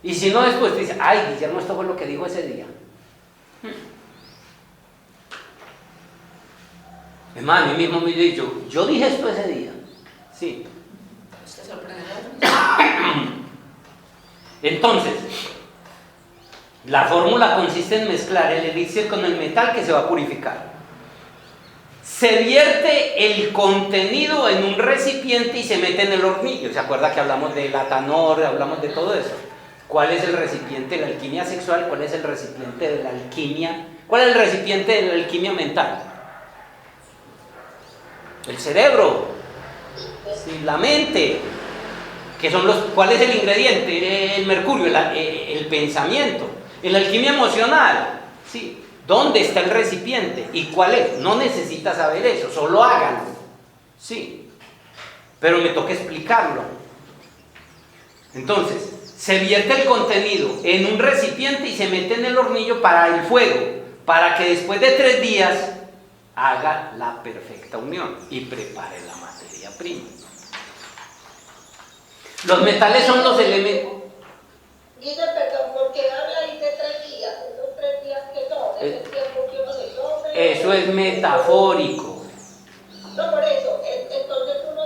Y si no, después te dice, ay, Guillermo, esto fue lo que dijo ese día. Es más, a mí mismo me he dicho, yo dije esto ese día. Sí. Entonces, la fórmula consiste en mezclar el elixir con el metal que se va a purificar. Se vierte el contenido en un recipiente y se mete en el hornillo. ¿Se acuerda que hablamos del atanor, hablamos de todo eso? ¿Cuál es el recipiente de la alquimia sexual? ¿Cuál es el recipiente de la alquimia? ¿Cuál es el recipiente de la alquimia mental? El cerebro, sí, la mente. ¿Cuál es el ingrediente? El mercurio, el pensamiento. En la alquimia emocional, sí, ¿Dónde está el recipiente? ¿Y cuál es? No necesita saber eso, solo háganlo. Sí, pero me toca explicarlo. Entonces, se vierte el contenido en un recipiente y se mete en el hornillo para el fuego, para que después de 3 días haga la perfecta unión y prepare la materia prima. Los metales son los elementos. Dice, perdón, ¿por qué habla ahí de 3 días? ¿Esos 3 días que son? ¿Es el tiempo que uno se tome? Eso es metafórico. No, por eso. Entonces uno,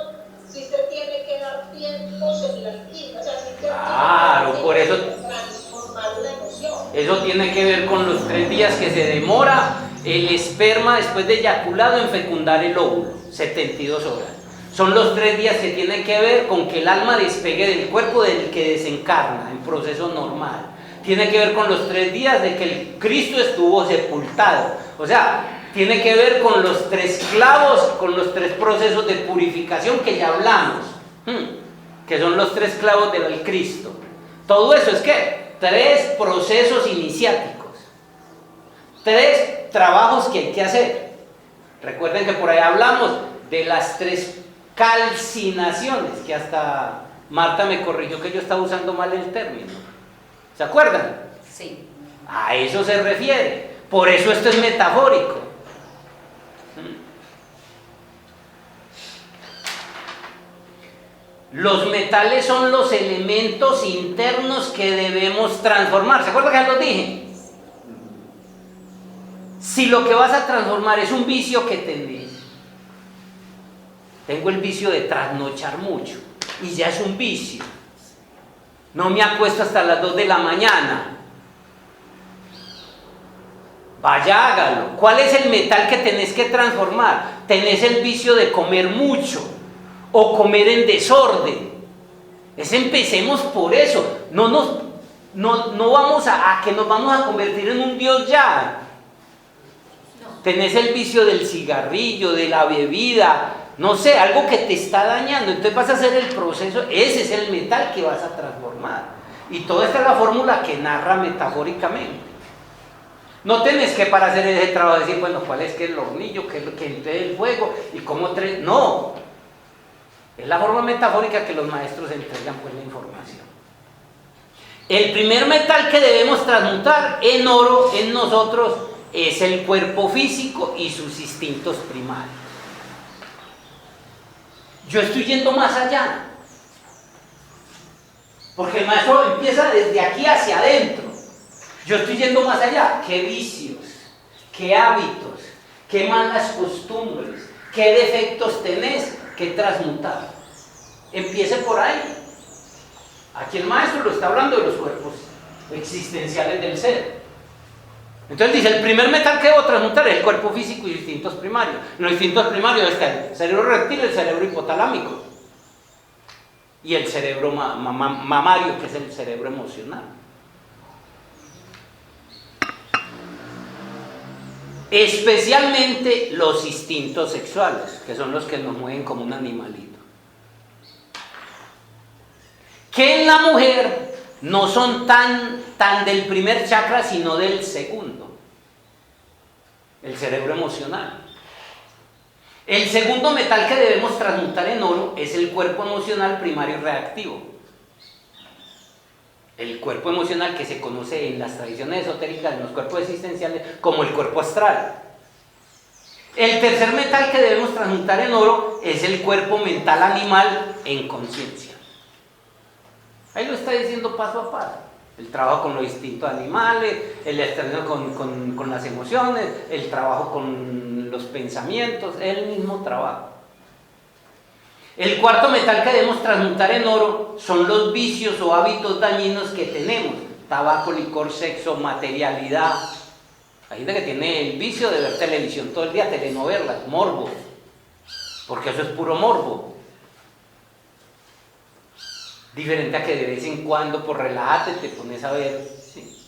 si se tiene que dar tiempos en la química, o sea, si se Claro, por eso. Transformar una emoción. Eso tiene que ver con los 3 días que se demora el esperma después de eyaculado en fecundar el óvulo, 72 horas. Son los 3 días que tienen que ver con que el alma despegue del cuerpo del que desencarna en proceso normal. Tiene que ver con los 3 días de que el Cristo estuvo sepultado. O sea, tiene que ver con los 3 clavos, con los 3 procesos de purificación que ya hablamos, que son los 3 clavos del Cristo. Todo eso es ¿qué? 3 procesos iniciáticos, 3 trabajos que hay que hacer. Recuerden que por ahí hablamos de las 3 calcinaciones, que hasta Marta me corrigió que yo estaba usando mal el término. ¿Se acuerdan? Sí. A eso se refiere. Por eso esto es metafórico. Los metales son los elementos internos que debemos transformar. ¿Se acuerdan que ya los dije? Si lo que vas a transformar es un vicio que tenés, tengo el vicio de trasnochar mucho y ya es un vicio. No me acuesto hasta las 2 de la mañana. Vaya, hágalo. ¿Cuál es el metal que tenés que transformar? Tenés el vicio de comer mucho o comer en desorden. Empecemos por eso. No vamos a que nos vamos a convertir en un Dios ya. Tenés el vicio del cigarrillo, de la bebida, no sé, algo que te está dañando. Entonces vas a hacer el proceso, ese es el metal que vas a transformar. Y toda esta es la fórmula que narra metafóricamente. No tenés que para hacer ese trabajo decir, bueno, ¿cuál es que el hornillo, qué es lo que entre el fuego y cómo no. Es la forma metafórica que los maestros entregan pues la información. El primer metal que debemos transmutar en oro en nosotros es el cuerpo físico y sus instintos primarios. Yo estoy yendo más allá, porque el maestro empieza desde aquí hacia adentro. Yo estoy yendo más allá. ¿Qué vicios, qué hábitos, qué malas costumbres, qué defectos tenés que transmutar? Empiece por ahí. Aquí el maestro lo está hablando de los cuerpos existenciales del ser. Entonces dice, el primer metal que debo transmutar es el cuerpo físico y instintos primarios. Los instintos primarios están el cerebro reptil, el cerebro hipotalámico y el cerebro mamario, que es el cerebro emocional. Especialmente los instintos sexuales, que son los que nos mueven como un animalito. Que en la mujer no son tan del primer chakra, sino del segundo, el cerebro emocional. El segundo metal que debemos transmutar en oro es el cuerpo emocional primario reactivo. El cuerpo emocional que se conoce en las tradiciones esotéricas, en los cuerpos existenciales, como el cuerpo astral. El tercer metal que debemos transmutar en oro es el cuerpo mental animal en conciencia. Ahí lo está diciendo paso a paso. El trabajo con los instintos animales, el externo con las emociones, el trabajo con los pensamientos, es el mismo trabajo. El cuarto metal que debemos transmutar en oro son los vicios o hábitos dañinos que tenemos: tabaco, licor, sexo, materialidad. Hay gente que tiene el vicio de ver televisión todo el día, telenovelas, morbo, porque eso es puro morbo. Diferente a que de vez en cuando, por relájate, te pones a ver. ¿Sí?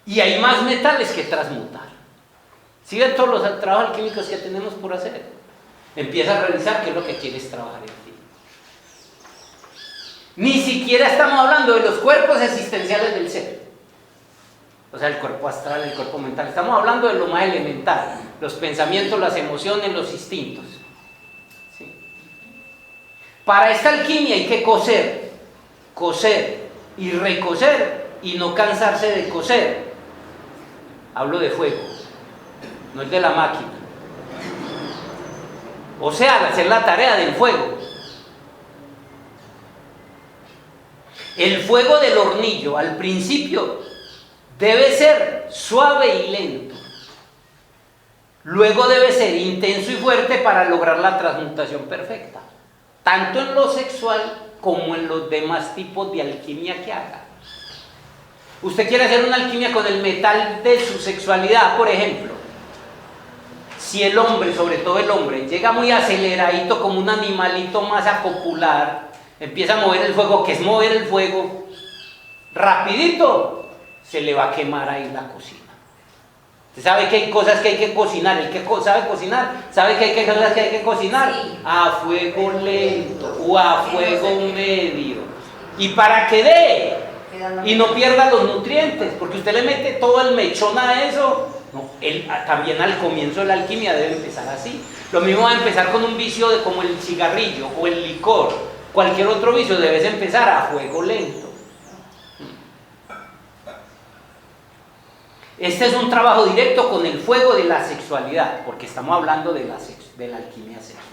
Y hay más metales que transmutar. Si ven todos los trabajos alquímicos que tenemos por hacer, empieza a revisar qué es lo que quieres trabajar en ti. Ni siquiera estamos hablando de los cuerpos existenciales del ser. O sea, el cuerpo astral, el cuerpo mental. Estamos hablando de lo más elemental, los pensamientos, las emociones, los instintos. ¿Sí? Para esta alquimia hay que coser, coser y recoser y no cansarse de coser. Hablo de fuego, no es de la máquina. O sea, hacer la tarea del fuego. El fuego del hornillo al principio debe ser suave y lento. Luego debe ser intenso y fuerte para lograr la transmutación perfecta, tanto en lo sexual como en los demás tipos de alquimia que haga. Usted quiere hacer una alquimia con el metal de su sexualidad, por ejemplo. Si el hombre, sobre todo el hombre, llega muy aceleradito como un animalito masa popular, empieza a mover el fuego, que es mover el fuego, rapidito, se le va a quemar ahí la cocina. Usted sabe que hay cosas que hay que cocinar, el que sabe cocinar, sabe que hay cosas que hay que cocinar a fuego lento o a fuego medio. Y para que dé y no pierda los nutrientes, porque usted le mete todo el mechón a eso. No, también al comienzo de la alquimia debe empezar así. Lo mismo va a empezar con un vicio como el cigarrillo o el licor. Cualquier otro vicio debes empezar a fuego lento. Este es un trabajo directo con el fuego de la sexualidad, porque estamos hablando de la alquimia sexual.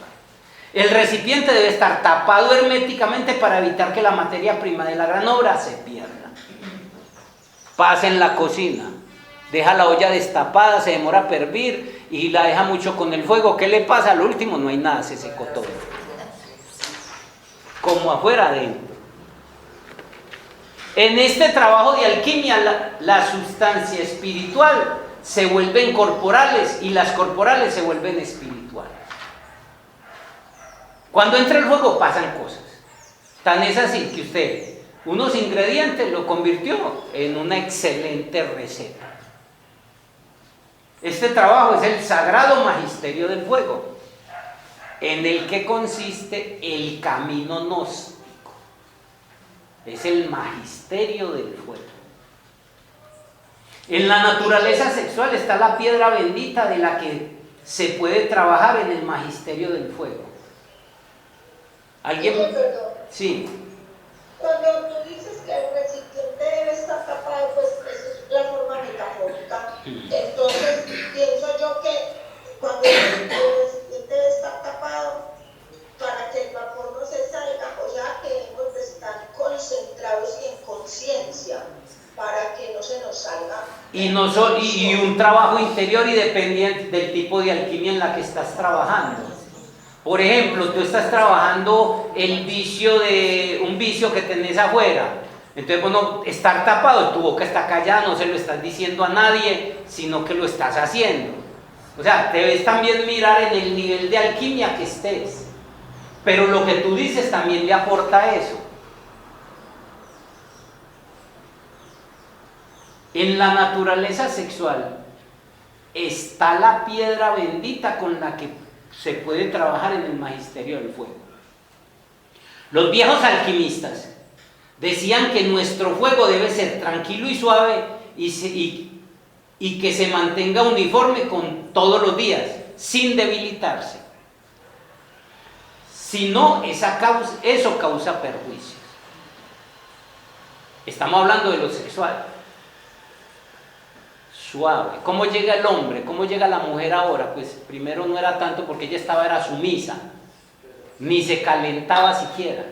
El recipiente debe estar tapado herméticamente para evitar que la materia prima de la gran obra se pierda. Pasa en la cocina, deja la olla destapada, se demora a hervir y la deja mucho con el fuego. ¿Qué le pasa? Al último no hay nada, se secó todo. Como afuera, adentro. En este trabajo de alquimia, la sustancia espiritual se vuelven corporales y las corporales se vuelven espirituales. Cuando entra el fuego pasan cosas. Tan es así que usted unos ingredientes lo convirtió en una excelente receta. Este trabajo es el sagrado magisterio del fuego, en el que consiste el camino gnóstico. Es el magisterio del fuego. En la naturaleza sexual está la piedra bendita de la que se puede trabajar en el magisterio del fuego. ¿Alguien? Perdón. Sí. Cuando tú dices que el recipiente debe estar tapado, pues esa es la forma metafórica. Entonces, pienso yo que cuando el recipiente debe estar tapado, para que el vapor no se salga, o sea, que debemos de estar concentrados y en conciencia para que no se nos salga. Y un trabajo interior y dependiente del tipo de alquimia en la que estás trabajando. Por ejemplo, tú estás trabajando un vicio que tenés afuera. Entonces, bueno, estar tapado, tu boca está callada, no se lo estás diciendo a nadie, sino que lo estás haciendo. O sea, debes también mirar en el nivel de alquimia que estés. Pero lo que tú dices también le aporta eso. En la naturaleza sexual está la piedra bendita con la que se puede trabajar en el magisterio del fuego. Los viejos alquimistas decían que nuestro fuego debe ser tranquilo y suave y que se mantenga uniforme con todos los días, sin debilitarse. Si no, eso causa perjuicios. Estamos hablando de lo sexual. Suave. ¿Cómo llega el hombre? ¿Cómo llega la mujer ahora? Pues primero no era tanto porque ella era sumisa, ni se calentaba siquiera.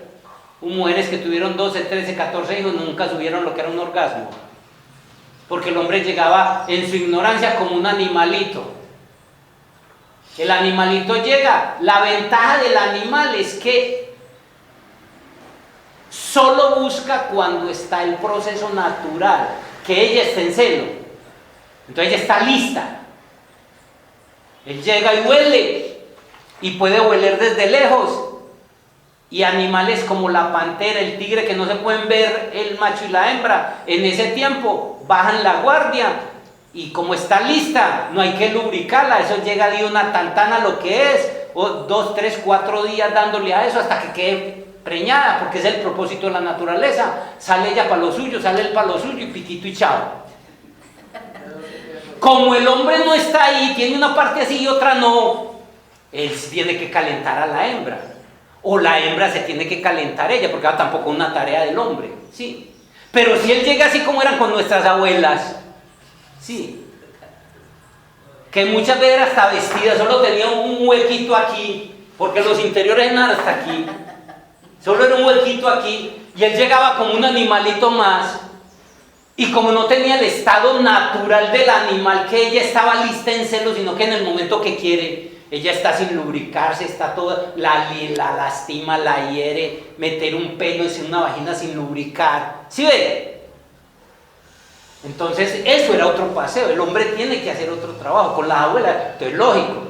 Hubo mujeres que tuvieron 12, 13, 14 hijos, nunca subieron lo que era un orgasmo, porque el hombre llegaba en su ignorancia como un animalito. El animalito llega. La ventaja del animal es que solo busca cuando está el proceso natural, que ella esté en celo. Entonces ella está lista. Él llega y huele, y puede hueler desde lejos. Y animales como la pantera, el tigre, que no se pueden ver el macho y la hembra, en ese tiempo bajan la guardia, y como está lista, no hay que lubricarla. Eso llega de una tantana lo que es, o 2, 3, 4 días dándole a eso hasta que quede preñada, porque es el propósito de la naturaleza. Sale ella para lo suyo, sale él para lo suyo, y piquito y chao. Como el hombre no está ahí, tiene una parte así y otra no, él tiene que calentar a la hembra. O la hembra se tiene que calentar ella, porque tampoco es una tarea del hombre, ¿sí? Pero si él llega así como eran con nuestras abuelas, ¿sí? Que muchas veces era hasta vestida, solo tenía un huequito aquí, porque los interiores eran hasta aquí. Solo era un huequito aquí, y él llegaba como un animalito más. Y como no tenía el estado natural del animal, que ella estaba lista en celo, sino que en el momento que quiere, ella está sin lubricarse, está toda, la lastima, la hiere, meter un pelo en una vagina sin lubricar. ¿Sí ve? Entonces, eso era otro paseo. El hombre tiene que hacer otro trabajo con las abuelas. Entonces, lógico,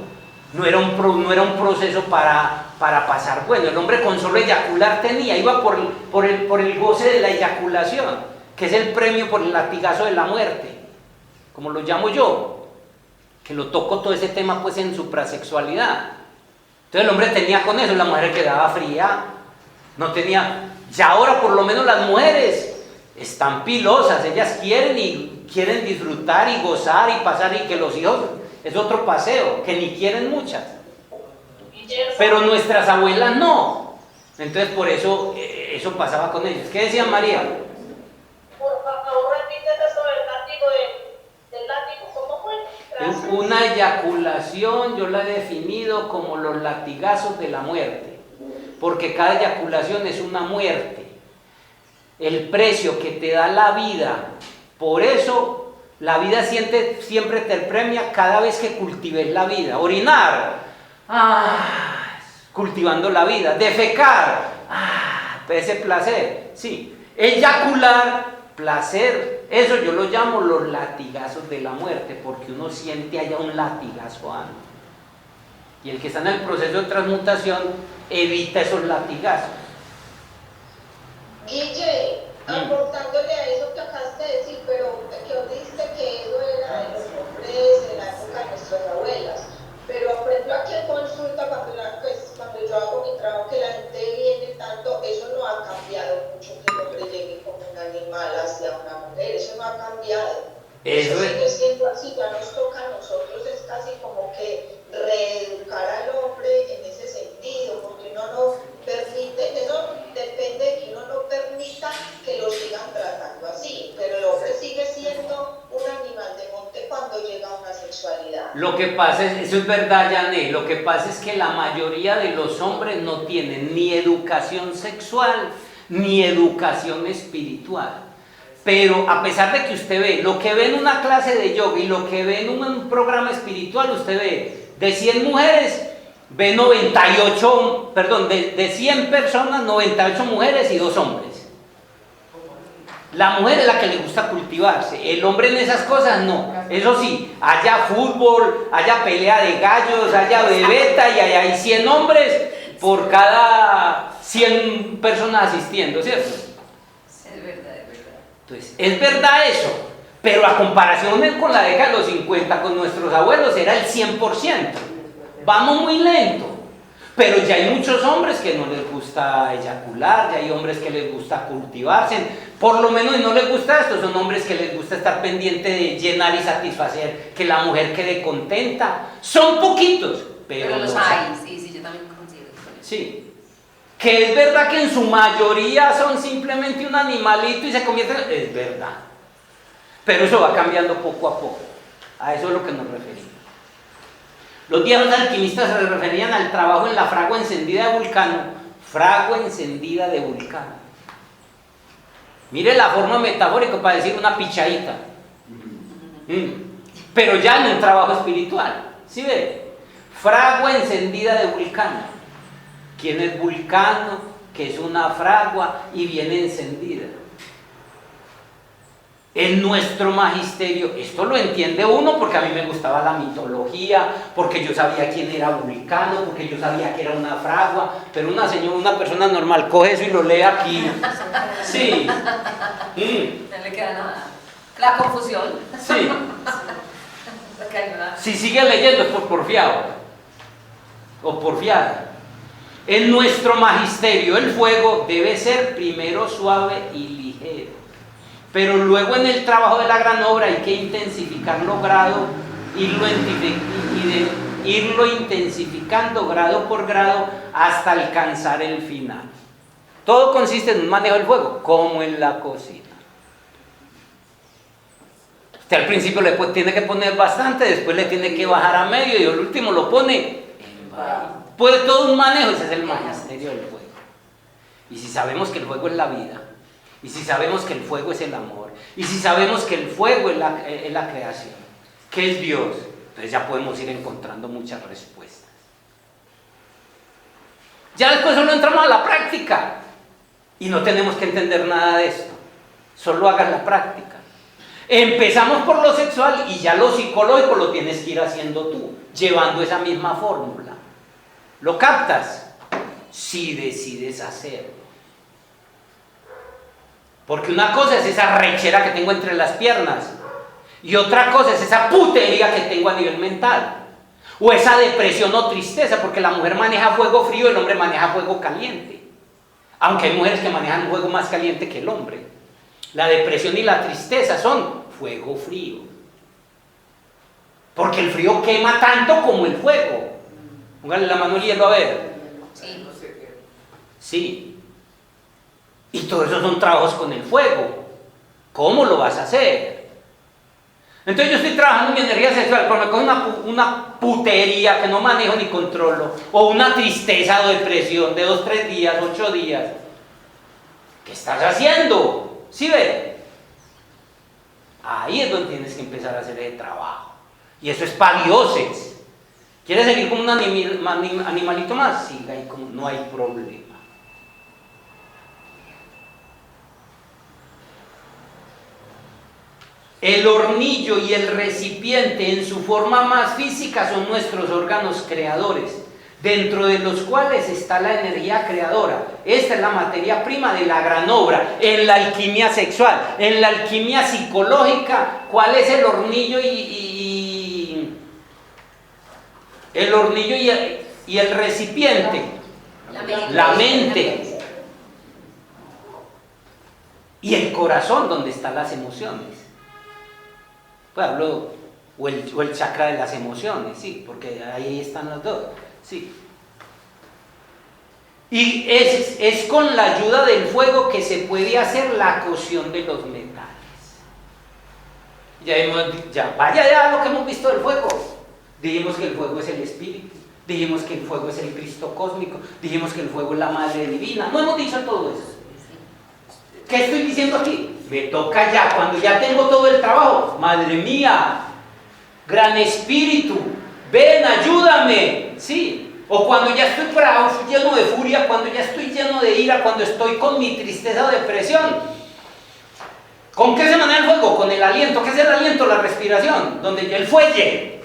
no era un proceso para pasar bueno. El hombre con solo eyacular iba por el goce de la eyaculación, que es el premio por el latigazo de la muerte, como lo llamo yo, que lo toco todo ese tema pues en suprasexualidad. Entonces el hombre tenía con eso, la mujer quedaba fría, no tenía. Ya ahora por lo menos las mujeres están pilosas, ellas quieren disfrutar y gozar y pasar, y que los hijos es otro paseo, que ni quieren muchas. Pero nuestras abuelas no. Entonces por eso eso pasaba con ellas. ¿Qué decía María? Por favor, repite eso del látigo, ¿cómo fue? Es una eyaculación, yo la he definido como los latigazos de la muerte, porque cada eyaculación es una muerte. El precio que te da la vida, por eso la vida siempre te premia cada vez que cultives la vida. Orinar, cultivando la vida. Defecar, ese placer, sí. Eyacular, placer. Eso yo lo llamo los latigazos de la muerte, porque uno siente allá un latigazo antes. Y el que está en el proceso de transmutación evita esos latigazos. Guille, aportándole a eso que acabaste de decir, pero que vos dijiste que eso era de los hombres en la época de nuestras abuelas. Pero por ejemplo aquí en consulta, cuando yo hago mi trabajo, que la gente viene tanto, eso no ha cambiado mucho, que el hombre llegue como un animal hacia una mujer, eso no ha cambiado. Eso sigue siendo así, ya nos toca a nosotros, es casi como que reeducar al hombre en ese sentido, porque uno no permite, eso depende de que uno no permita que lo sigan tratando así, pero el hombre sigue siendo un animal de monte cuando llega a una sexualidad. Lo que pasa es, eso es verdad, Yané, lo que pasa es que la mayoría de los hombres no tienen ni educación sexual ni educación espiritual. Pero a pesar de que usted ve, lo que ve en una clase de yoga y lo que ve en un programa espiritual, usted ve de 100 mujeres, ve 98, perdón, de 100 personas, 98 mujeres y 2 hombres. La mujer es la que le gusta cultivarse, el hombre en esas cosas no. Eso sí, haya fútbol, haya pelea de gallos, haya bebeta y hay 100 hombres por cada 100 personas asistiendo, ¿cierto? Es verdad. Entonces, es verdad eso, pero a comparación con la década de los 50, con nuestros abuelos, era el 100%. Vamos muy lento, pero ya hay muchos hombres que no les gusta eyacular, ya hay hombres que les gusta cultivarse, por lo menos no les gusta esto, son hombres que les gusta estar pendiente de llenar y satisfacer, que la mujer quede contenta. Son poquitos, pero los hay, sí, yo también considero. Sí. Que es verdad que en su mayoría son simplemente un animalito y se convierten, es verdad, pero eso va cambiando poco a poco, a eso es lo que nos referimos. Los viejos alquimistas se referían al trabajo en la fragua encendida de Vulcano, fragua encendida de Vulcano. Mire la forma metafórica para decir una pichadita, pero ya en un trabajo espiritual, ¿sí ve? Fragua encendida de Vulcano. ¿Quién es Vulcano? Que es una fragua y viene encendida. En nuestro magisterio, esto lo entiende uno porque a mí me gustaba la mitología, porque yo sabía quién era Vulcano, porque yo sabía que era una fragua, pero una persona normal coge eso y lo lee aquí. Sí. No le queda nada. La confusión. Sí. Si sigue leyendo es por porfiado o porfiada. En nuestro magisterio el fuego debe ser primero suave y ligero, Pero luego en el trabajo de la gran obra hay que intensificarlo irlo intensificando grado por grado hasta alcanzar el final. Todo consiste en un manejo del fuego, como en la cocina. Usted al principio tiene que poner bastante, después le tiene que bajar a medio y al último lo pone en bajo. Puede todo un manejo, ese es el magisterio del fuego. Y si sabemos que el fuego es la vida, y si sabemos que el fuego es el amor, y si sabemos que el fuego es la creación, que es Dios, entonces ya podemos ir encontrando muchas respuestas. Ya después solo entramos a la práctica y no tenemos que entender nada de esto, solo hagas la práctica. Empezamos por lo sexual y ya lo psicológico lo tienes que ir haciendo tú, llevando esa misma fórmula. ¿Lo captas? Si decides hacerlo. Porque una cosa es esa rechera que tengo entre las piernas y otra cosa es esa putería que tengo a nivel mental. O esa depresión o tristeza, porque la mujer maneja fuego frío y el hombre maneja fuego caliente. Aunque hay mujeres que manejan fuego más caliente que el hombre. La depresión y la tristeza son fuego frío. Porque el frío quema tanto como el fuego. Póngale la mano al hielo a ver. Sí. Sí. Y todos esos son trabajos con el fuego. ¿Cómo lo vas a hacer? Entonces yo estoy trabajando en mi energía sexual, pero me coge una putería que no manejo ni controlo, o una tristeza o depresión de 2, 3 días, 8 días. ¿Qué estás haciendo? ¿Sí ve? Ahí es donde tienes que empezar a hacer ese trabajo. Y eso es para dioses. ¿Quieres seguir como un animalito más? Siga ahí, como no hay problema. El hornillo y el recipiente en su forma más física son nuestros órganos creadores, dentro de los cuales está la energía creadora. Esta es la materia prima de la gran obra, en la alquimia sexual, en la alquimia psicológica. ¿Cuál es el hornillo y el recipiente? La mente. Y el corazón, donde están las emociones. Pues hablo, o el chakra de las emociones, sí, porque ahí están los dos, sí. Y es con la ayuda del fuego que se puede hacer la cocción de los metales. Vaya ya lo que hemos visto del fuego. Dijimos que el fuego es el espíritu, dijimos que el fuego es el Cristo cósmico, dijimos que el fuego es la Madre Divina. No hemos dicho todo eso. ¿Qué estoy diciendo aquí? Me toca ya, cuando ya tengo todo el trabajo, Madre mía, Gran Espíritu, ven, ayúdame, ¿sí? O cuando ya estoy bravo, lleno de furia, cuando ya estoy lleno de ira, cuando estoy con mi tristeza o depresión. ¿Con qué se maneja el fuego? Con el aliento. ¿Qué es el aliento? La respiración, donde yo el fuelle,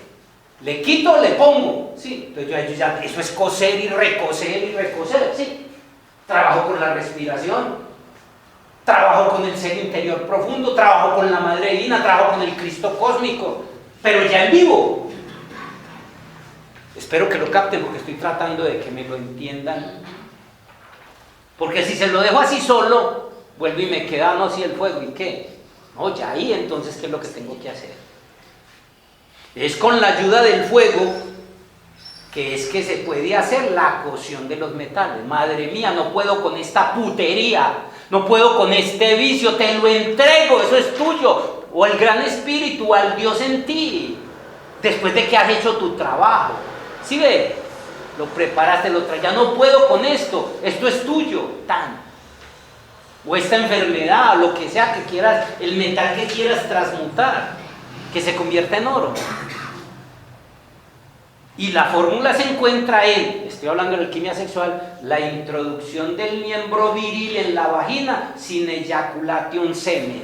le quito, le pongo, ¿sí? Entonces yo ya, eso es coser y recoser, ¿sí? Trabajo con la respiración. Trabajo con el ser interior profundo, trabajo con la Madre Divina, trabajo con el Cristo cósmico, pero ya en vivo. Espero que lo capten porque estoy tratando de que me lo entiendan. Porque si se lo dejo así solo, vuelvo y me queda, no, si el fuego, ¿y qué? No, ya ahí entonces, ¿qué es lo que tengo que hacer? Es con la ayuda del fuego que es que se puede hacer la cocción de los metales. Madre mía, no puedo con esta putería. No puedo con este vicio, te lo entrego, eso es tuyo. O el Gran Espíritu, al Dios en ti. Después de que has hecho tu trabajo. ¿Sí ve? Lo preparaste, lo traes. Ya no puedo con esto es tuyo. Tan. O esta enfermedad, o lo que sea que quieras, el metal que quieras transmutar, que se convierta en oro. Y la fórmula se encuentra en, estoy hablando de la alquimia sexual, la introducción del miembro viril en la vagina sin eyaculación semen.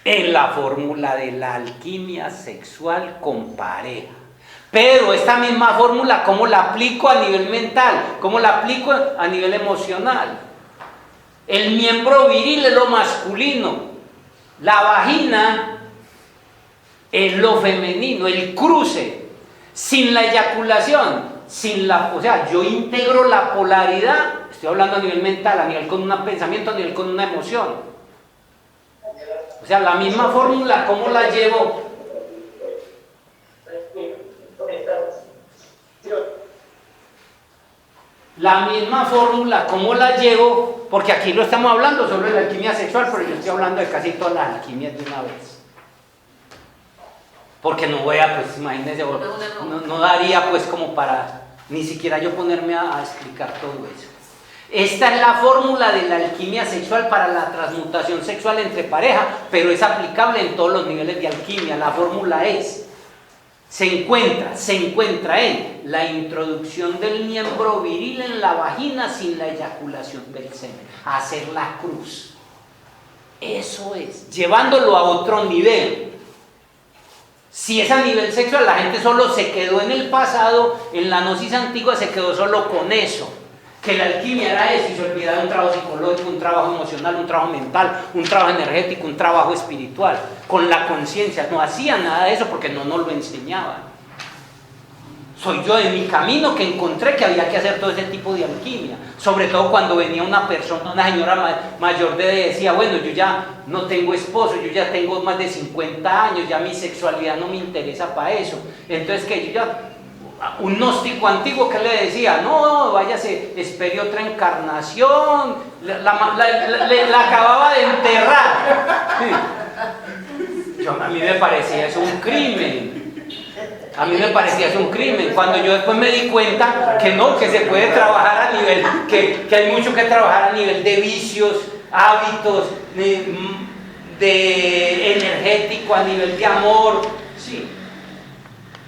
En la fórmula de la alquimia sexual con pareja. Pero esta misma fórmula, ¿cómo la aplico a nivel mental? ¿Cómo la aplico a nivel emocional? El miembro viril es lo masculino. La vagina es lo femenino, el cruce, sin la eyaculación, o sea, yo integro la polaridad estoy hablando a nivel mental, a nivel con un pensamiento, a nivel con una emoción. O sea, la misma fórmula, ¿cómo la llevo? La misma fórmula, ¿cómo la llevo? Porque aquí lo estamos hablando sobre la alquimia sexual, pero yo estoy hablando de casi todas las alquimias de una vez. Porque no voy a, pues imagínense, no daría pues como para ni siquiera yo ponerme a explicar todo eso. Esta es la fórmula de la alquimia sexual para la transmutación sexual entre pareja, pero es aplicable en todos los niveles de alquimia. La fórmula se encuentra en la introducción del miembro viril en la vagina sin la eyaculación del semen, hacer la cruz. Eso es, llevándolo a otro nivel. Si es a nivel sexual, la gente solo se quedó en el pasado, en la gnosis antigua se quedó solo con eso, que la alquimia era eso y se olvidaba de un trabajo psicológico, un trabajo emocional, un trabajo mental, un trabajo energético, un trabajo espiritual, con la conciencia. No hacían nada de eso porque no nos lo enseñaban. Soy yo en mi camino que encontré que había que hacer todo ese tipo de alquimia, sobre todo cuando venía una persona, una señora mayor de edad, decía, bueno, yo ya no tengo esposo, yo ya tengo más de 50 años, ya mi sexualidad no me interesa para eso. Entonces que yo ya, un gnóstico antiguo que le decía, no, váyase, espere otra encarnación, la acababa de enterrar. Sí. A mí me parecía eso un crimen. A mí me parecía eso un crimen, cuando yo después me di cuenta que no, que se puede trabajar a nivel, que hay mucho que trabajar a nivel de vicios, hábitos, de energético, a nivel de amor. Sí.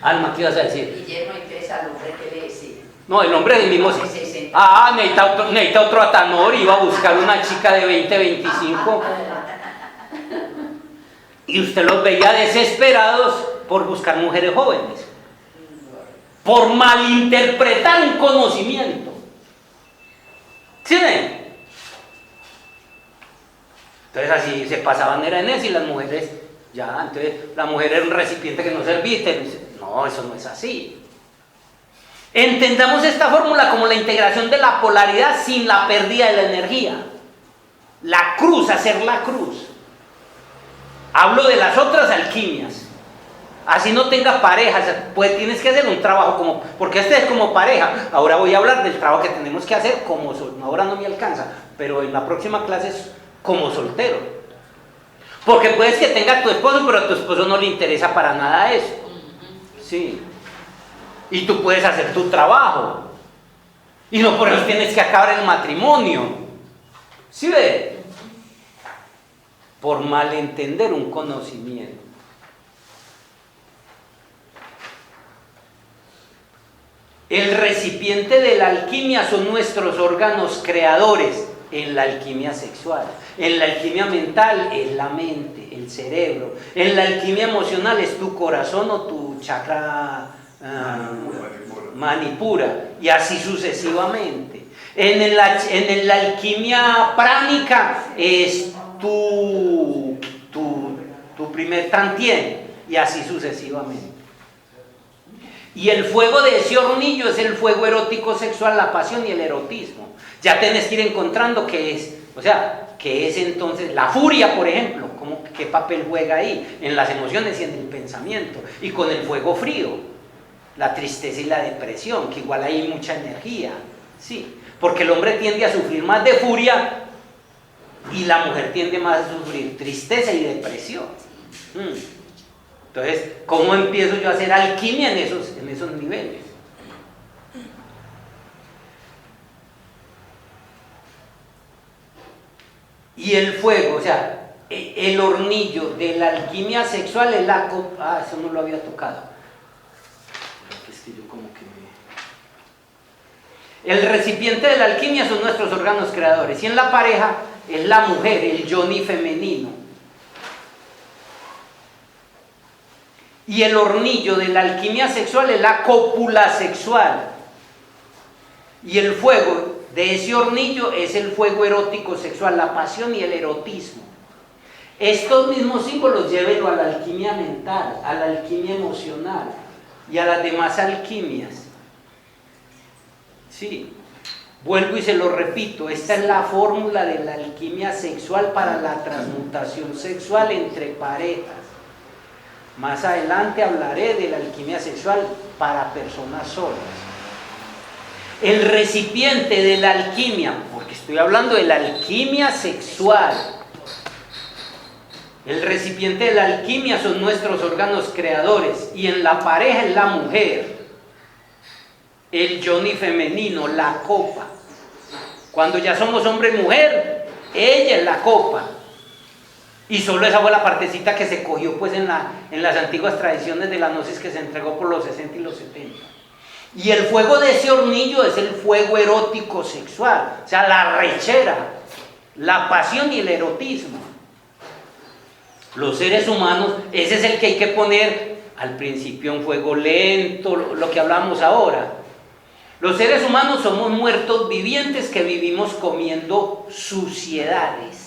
Alma, ¿qué ibas a decir? Guillermo, entonces al hombre, ¿qué le decía? No, el hombre del mismo... necesita otro atanor, iba a buscar una chica de 20, 25. Y usted los veía desesperados por buscar mujeres jóvenes, por malinterpretar un conocimiento. ¿Sí ven? Entonces así se pasaban, era en eso, y las mujeres, ya, entonces la mujer era un recipiente que no servía. No, eso no es así. Entendamos esta fórmula como la integración de la polaridad sin la pérdida de la energía. La cruz, hacer la cruz. Hablo de las otras alquimias. Así no tenga pareja, pues tienes que hacer un trabajo porque este es como pareja. Ahora voy a hablar del trabajo que tenemos que hacer como ahora no me alcanza, pero en la próxima clase es como soltero. Porque puedes que tenga tu esposo, pero a tu esposo no le interesa para nada eso. Sí. Y tú puedes hacer tu trabajo. Y no por eso tienes que acabar el matrimonio. ¿Sí ve? Por malentender un conocimiento. El recipiente de la alquimia son nuestros órganos creadores en la alquimia sexual. En la alquimia mental es la mente, el cerebro. En la alquimia emocional es tu corazón o tu chakra manipura. Y así sucesivamente. En la alquimia pránica es tu primer tantien. Y así sucesivamente. Y el fuego de ese hornillo es el fuego erótico sexual, la pasión y el erotismo. Ya tenés que ir encontrando qué es, qué es entonces la furia, por ejemplo, qué papel juega ahí, en las emociones y en el pensamiento. Y con el fuego frío, la tristeza y la depresión, que igual hay mucha energía, sí. Porque el hombre tiende a sufrir más de furia y la mujer tiende más a sufrir tristeza y depresión. Entonces, ¿cómo empiezo yo a hacer alquimia en esos niveles? Y el fuego, el hornillo de la alquimia sexual es la... eso no lo había tocado. Es que yo como que El recipiente de la alquimia son nuestros órganos creadores. Y en la pareja es la mujer, el yoni femenino. Y el hornillo de la alquimia sexual es la cópula sexual. Y el fuego de ese hornillo es el fuego erótico sexual, la pasión y el erotismo. Estos mismos símbolos llévenlo a la alquimia mental, a la alquimia emocional y a las demás alquimias. Sí. Vuelvo y se lo repito, esta es la fórmula de la alquimia sexual para la transmutación sexual entre parejas. Más adelante hablaré de la alquimia sexual para personas solas. El recipiente de la alquimia, porque estoy hablando de la alquimia sexual. El recipiente de la alquimia son nuestros órganos creadores y en la pareja es la mujer, el yoni femenino, la copa. Cuando ya somos hombre y mujer, ella es la copa. Y solo esa fue la partecita que se cogió pues en las antiguas tradiciones de la gnosis que se entregó por los 60 y los 70. Y el fuego de ese hornillo es el fuego erótico sexual, o sea, la rechera, la pasión y el erotismo. Los seres humanos, ese es el que hay que poner al principio en fuego lento, lo que hablamos ahora. Los seres humanos somos muertos vivientes que vivimos comiendo suciedades.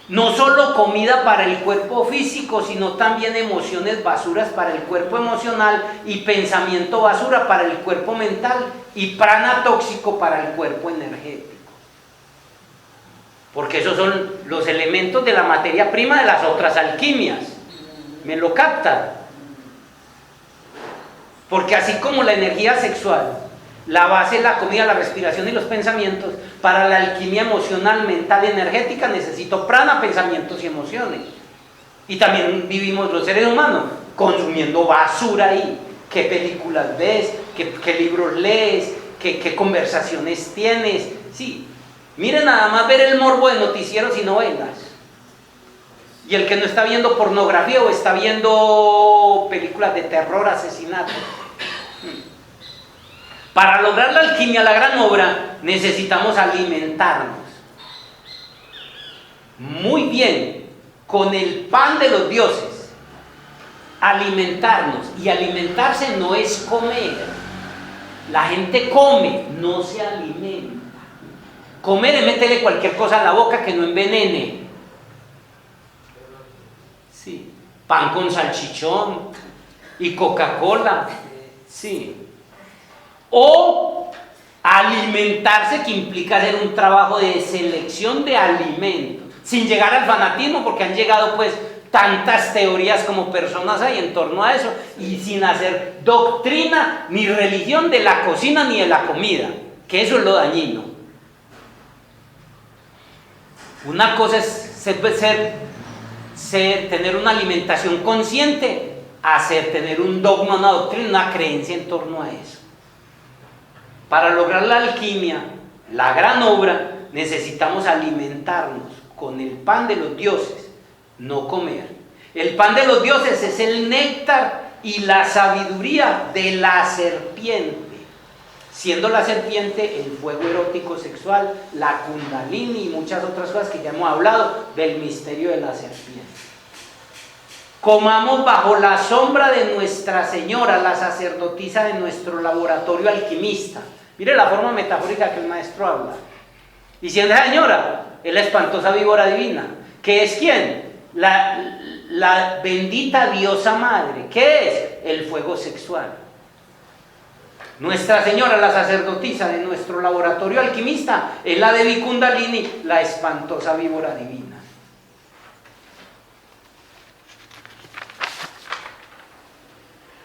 No solo comida para el cuerpo físico, sino también emociones basuras para el cuerpo emocional y pensamiento basura para el cuerpo mental y prana tóxico para el cuerpo energético. Porque esos son los elementos de la materia prima de las otras alquimias. ¿Me lo captan? Porque así como la energía sexual, la base es la comida, la respiración y los pensamientos, para la alquimia emocional, mental y energética necesito prana, pensamientos y emociones. Y también vivimos los seres humanos consumiendo basura ahí. ¿Qué películas ves? ¿Qué libros lees? ¿Qué conversaciones tienes? Sí. Miren nada más ver el morbo de noticieros y novelas. Y el que no está viendo pornografía o está viendo películas de terror, asesinato. Para lograr la alquimia, la gran obra, necesitamos alimentarnos muy bien con el pan de los dioses. Alimentarnos. Y alimentarse no es comer. La gente come, no se alimenta. Comer es meterle cualquier cosa a la boca que no envenene. Sí. Pan con salchichón y Coca-Cola. Sí. O alimentarse, que implica hacer un trabajo de selección de alimentos, sin llegar al fanatismo, porque han llegado pues tantas teorías como personas hay en torno a eso, y sin hacer doctrina ni religión de la cocina ni de la comida, que eso es lo dañino. Una cosa es tener una alimentación consciente, tener un dogma, una doctrina, una creencia en torno a eso. Para lograr la alquimia, la gran obra, necesitamos alimentarnos con el pan de los dioses, no comer. El pan de los dioses es el néctar y la sabiduría de la serpiente, siendo la serpiente el fuego erótico sexual, la kundalini y muchas otras cosas que ya hemos hablado del misterio de la serpiente. Comamos bajo la sombra de Nuestra Señora, la sacerdotisa de nuestro laboratorio alquimista. Mire la forma metafórica que el maestro habla. Diciendo, señora, es la espantosa víbora divina. ¿Qué es quién? La bendita diosa madre. ¿Qué es? El fuego sexual. Nuestra Señora, la sacerdotisa de nuestro laboratorio alquimista, es la Devi Kundalini, la espantosa víbora divina.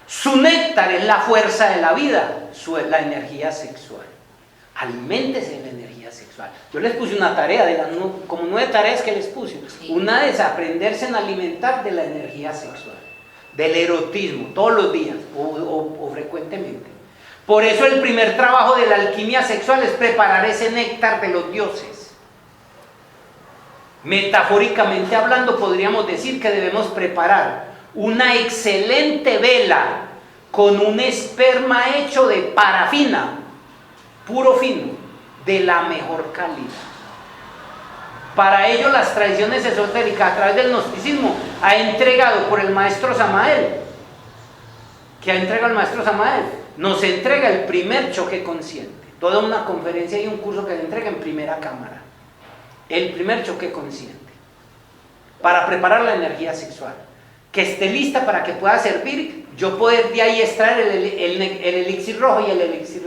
Su néctar es la fuerza de la vida, la energía sexual. Aliméntese de la energía sexual. Yo les puse una tarea, como 9 tareas que les puse. Una es aprenderse a alimentar de la energía sexual, del erotismo, todos los días o frecuentemente. Por eso el primer trabajo de la alquimia sexual es preparar ese néctar de los dioses. Metafóricamente hablando, podríamos decir que debemos preparar una excelente vela con un esperma hecho de parafina, puro fino, de la mejor calidad. Para ello, las tradiciones esotéricas a través del gnosticismo ha entregado por el maestro Samael, nos entrega el primer choque consciente, toda una conferencia y un curso que se entrega en primera cámara, el primer choque consciente, para preparar la energía sexual, que esté lista para que pueda servir, yo poder de ahí extraer el elixir rojo y el elixir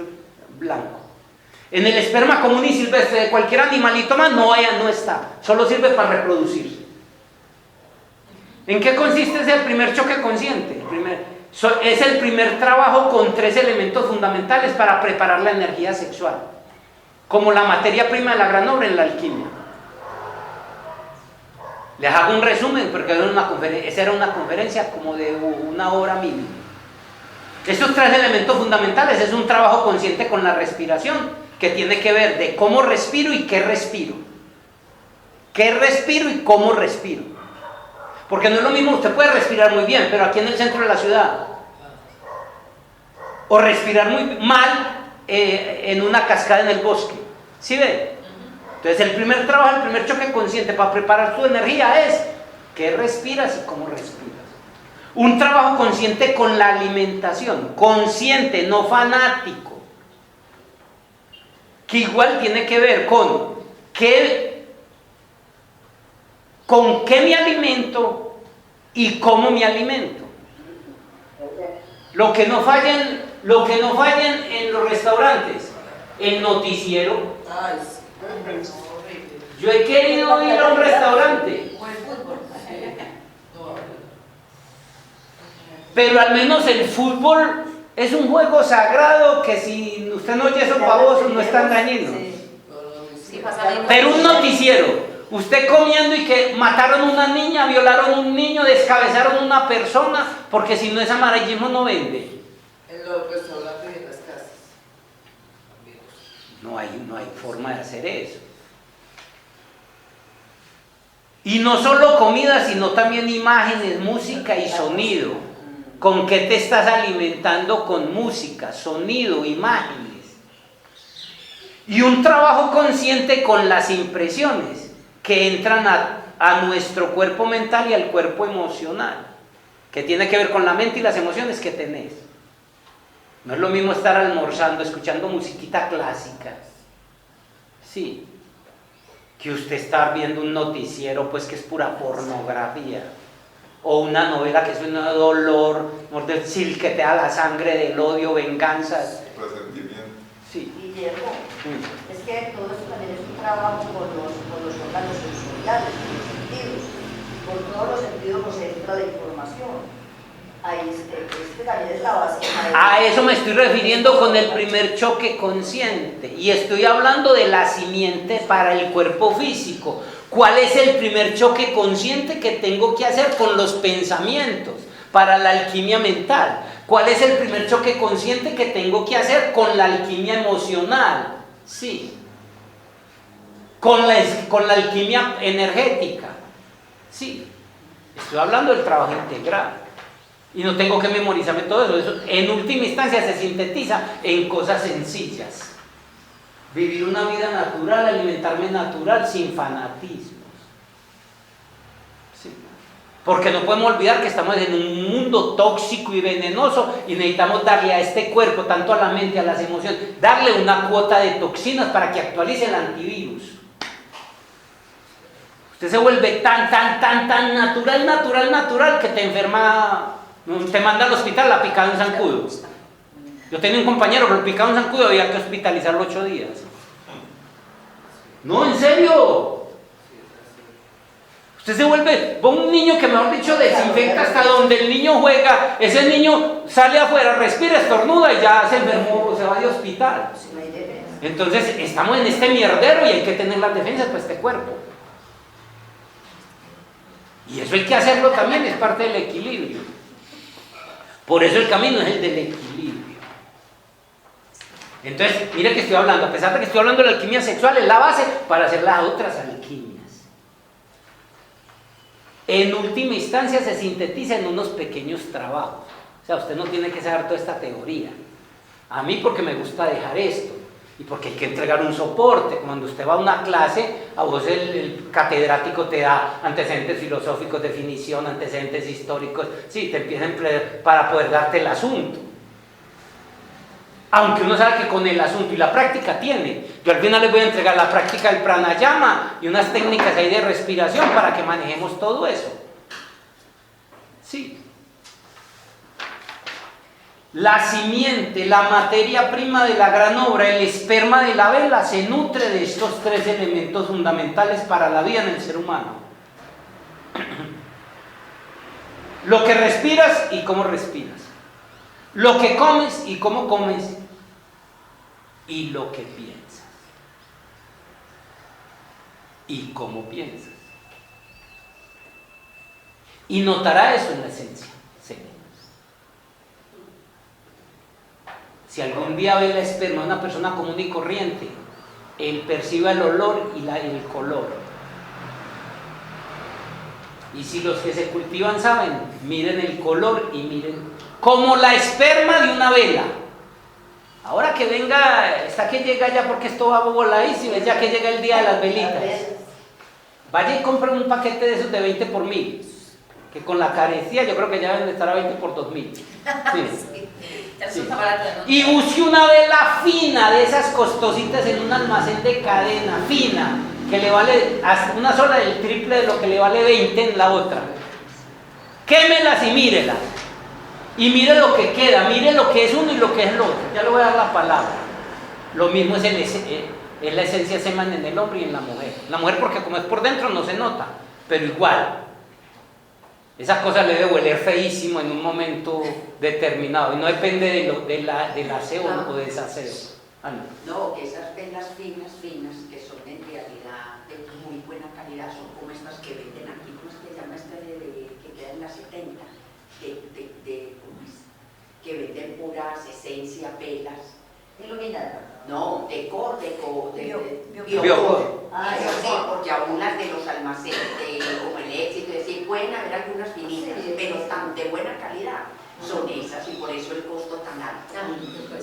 blanco. En el esperma común y silvestre de cualquier animalito más no está, solo sirve para reproducirse. ¿En qué consiste ese primer choque consciente? Es el primer trabajo con 3 elementos fundamentales para preparar la energía sexual, como la materia prima de la gran obra en la alquimia. Les hago un resumen porque esa era una conferencia como de 1 hora mínima. Estos 3 elementos fundamentales es un trabajo consciente con la respiración, que tiene que ver de cómo respiro y qué respiro. ¿Qué respiro y cómo respiro? Porque no es lo mismo, usted puede respirar muy bien, pero aquí en el centro de la ciudad. O respirar muy mal en una cascada en el bosque. ¿Sí ve? Entonces el primer trabajo, el primer choque consciente para preparar tu energía es qué respiras y cómo respiras. Un trabajo consciente con la alimentación, consciente, no fanático, que igual tiene que ver con qué me alimento y cómo me alimento. Lo que no fallen en los restaurantes, el noticiero. Yo he querido ir a un restaurante, pero al menos el fútbol es un juego sagrado que si usted no oye esos babosos no están dañinos. Pero un noticiero, usted comiendo y que mataron a una niña, violaron a un niño, descabezaron a una persona, porque si no es amarillismo no vende. En los restaurantes y en las casas. No hay forma de hacer eso. Y no solo comida, sino también imágenes, música y sonido. ¿Con qué te estás alimentando? Con música, sonido, imágenes. Y un trabajo consciente con las impresiones que entran a nuestro cuerpo mental y al cuerpo emocional, que tiene que ver con la mente y las emociones que tenés. No es lo mismo estar almorzando, escuchando musiquita clásica, sí, que usted estar viendo un noticiero pues que es pura pornografía, o una novela que es un dolor, decir que te da la sangre del odio, venganzas. Resentimiento. Sí. Guillermo, es que todo esto también es un trabajo con los órganos sensoriales, con los sentidos. Por todos los sentidos nos entra la información. Ahí este también es la base. A eso me estoy refiriendo con el primer choque consciente. Y estoy hablando de la simiente para el cuerpo físico. ¿Cuál es el primer choque consciente que tengo que hacer con los pensamientos para la alquimia mental? ¿Cuál es el primer choque consciente que tengo que hacer con la alquimia emocional? Sí. Con la alquimia energética. Sí. Estoy hablando del trabajo integral. Y no tengo que memorizarme todo eso. Eso en última instancia se sintetiza en cosas sencillas. Vivir una vida natural, alimentarme natural, sin fanatismos. Sí. Porque no podemos olvidar que estamos en un mundo tóxico y venenoso y necesitamos darle a este cuerpo, tanto a la mente, a las emociones, darle una cuota de toxinas para que actualice el antivirus. Usted se vuelve tan natural que te enferma, te manda al hospital la picada de un zancudo. Yo tenía un compañero que lo picaba un zancudo y había que hospitalizarlo 8 días. No, en serio. Usted se vuelve, un niño que mejor dicho desinfecta hasta donde el niño juega, ese niño sale afuera, respira, estornuda y ya se enfermó, se va de hospital. Entonces estamos en este mierdero y hay que tener las defensas para este cuerpo. Y eso hay que hacerlo también, es parte del equilibrio. Por eso el camino es el del equilibrio. Entonces, mire que estoy hablando, a pesar de que estoy hablando de la alquimia sexual, es la base para hacer las otras alquimias. En última instancia se sintetiza en unos pequeños trabajos. O sea, usted no tiene que saber toda esta teoría. A mí porque me gusta dejar esto. Y porque hay que entregar un soporte. Cuando usted va a una clase, a vos el catedrático te da antecedentes filosóficos, definición, antecedentes históricos. Sí, te empiezan para poder darte el asunto. Aunque uno sabe que con el asunto y la práctica tiene. Yo al final les voy a entregar la práctica del pranayama y unas técnicas ahí de respiración para que manejemos todo eso. Sí. La simiente, la materia prima de la gran obra, el esperma de la vela, se nutre de estos tres elementos fundamentales para la vida en el ser humano. Lo que respiras y cómo respiras. Lo que comes y cómo comes. Y lo que piensas. Y cómo piensas. Y notará eso en la esencia. Si algún día ve la esperma de una persona común y corriente, él percibe el olor y el color. Y si los que se cultivan saben, miren el color y miren como la esperma de una vela. Ahora que venga, está que llega ya porque esto va voladísimo, ya que llega el día de las velitas. Vaya y compre un paquete de esos de 20 por 1000, que con la carecía yo creo que ya deben estar a 20 por 2000. Sí. Sí. Y busque una vela fina de esas costositas en un almacén de cadena fina que le vale una sola el triple de lo que le vale 20 en la otra. Quémelas y mírelas y mire lo que queda, mire lo que es uno y lo que es el otro. Ya le voy a dar la palabra. Lo mismo es la esencia se emana en el hombre y en la mujer. La mujer porque como es por dentro no se nota, pero igual esa cosa le debe oler feísimo en un momento determinado y no depende del aseo o desaseo. No, que esas velas finas, que son en realidad de muy buena calidad, son como estas que venden aquí, ¿cómo se llama que queda en la 70? ¿Cómo es? Que venden puras esencias, velas. Iluminada. No, Biocor. Ah, sí, porque aún las de los almacenes, como el Éxito, pueden haber algunas finitas, pero tan de buena calidad son esas y por eso el costo tan alto.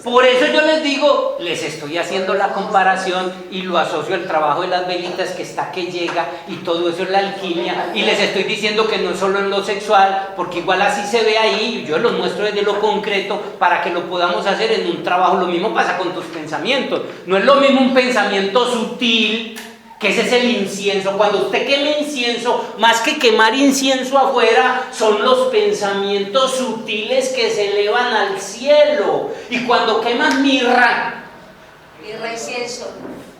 Por eso yo les digo, les estoy haciendo la comparación y lo asocio al trabajo de las velitas que está que llega y todo eso es la alquimia y les estoy diciendo que no es solo en lo sexual, porque igual así se ve ahí, yo los muestro desde lo concreto para que lo podamos hacer en un trabajo. Lo mismo pasa con tus pensamientos, no es lo mismo un pensamiento sutil, que ese es el incienso. Cuando usted queme incienso, más que quemar incienso afuera, son los pensamientos sutiles que se elevan al cielo. Y cuando quemas mirra, incienso,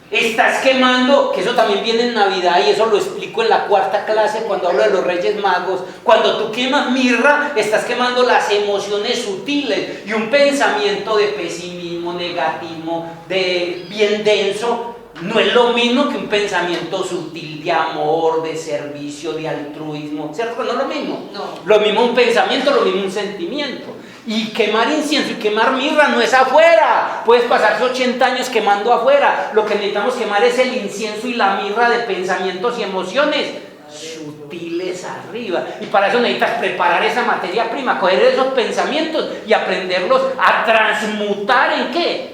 estás quemando, que eso también viene en Navidad y eso lo explico en la 4ª clase cuando hablo de los Reyes Magos. Cuando tú quemas mirra, estás quemando las emociones sutiles y un pensamiento de pesimismo, negativo, de bien denso. No es lo mismo que un pensamiento sutil de amor, de servicio, de altruismo, ¿cierto? No es lo mismo. No. Lo mismo un pensamiento, lo mismo un sentimiento. Y quemar incienso y quemar mirra no es afuera. Puedes pasarse 80 años quemando afuera. Lo que necesitamos quemar es el incienso y la mirra de pensamientos y emociones sutiles arriba. Y para eso necesitas preparar esa materia prima, coger esos pensamientos y aprenderlos a transmutar ¿en qué?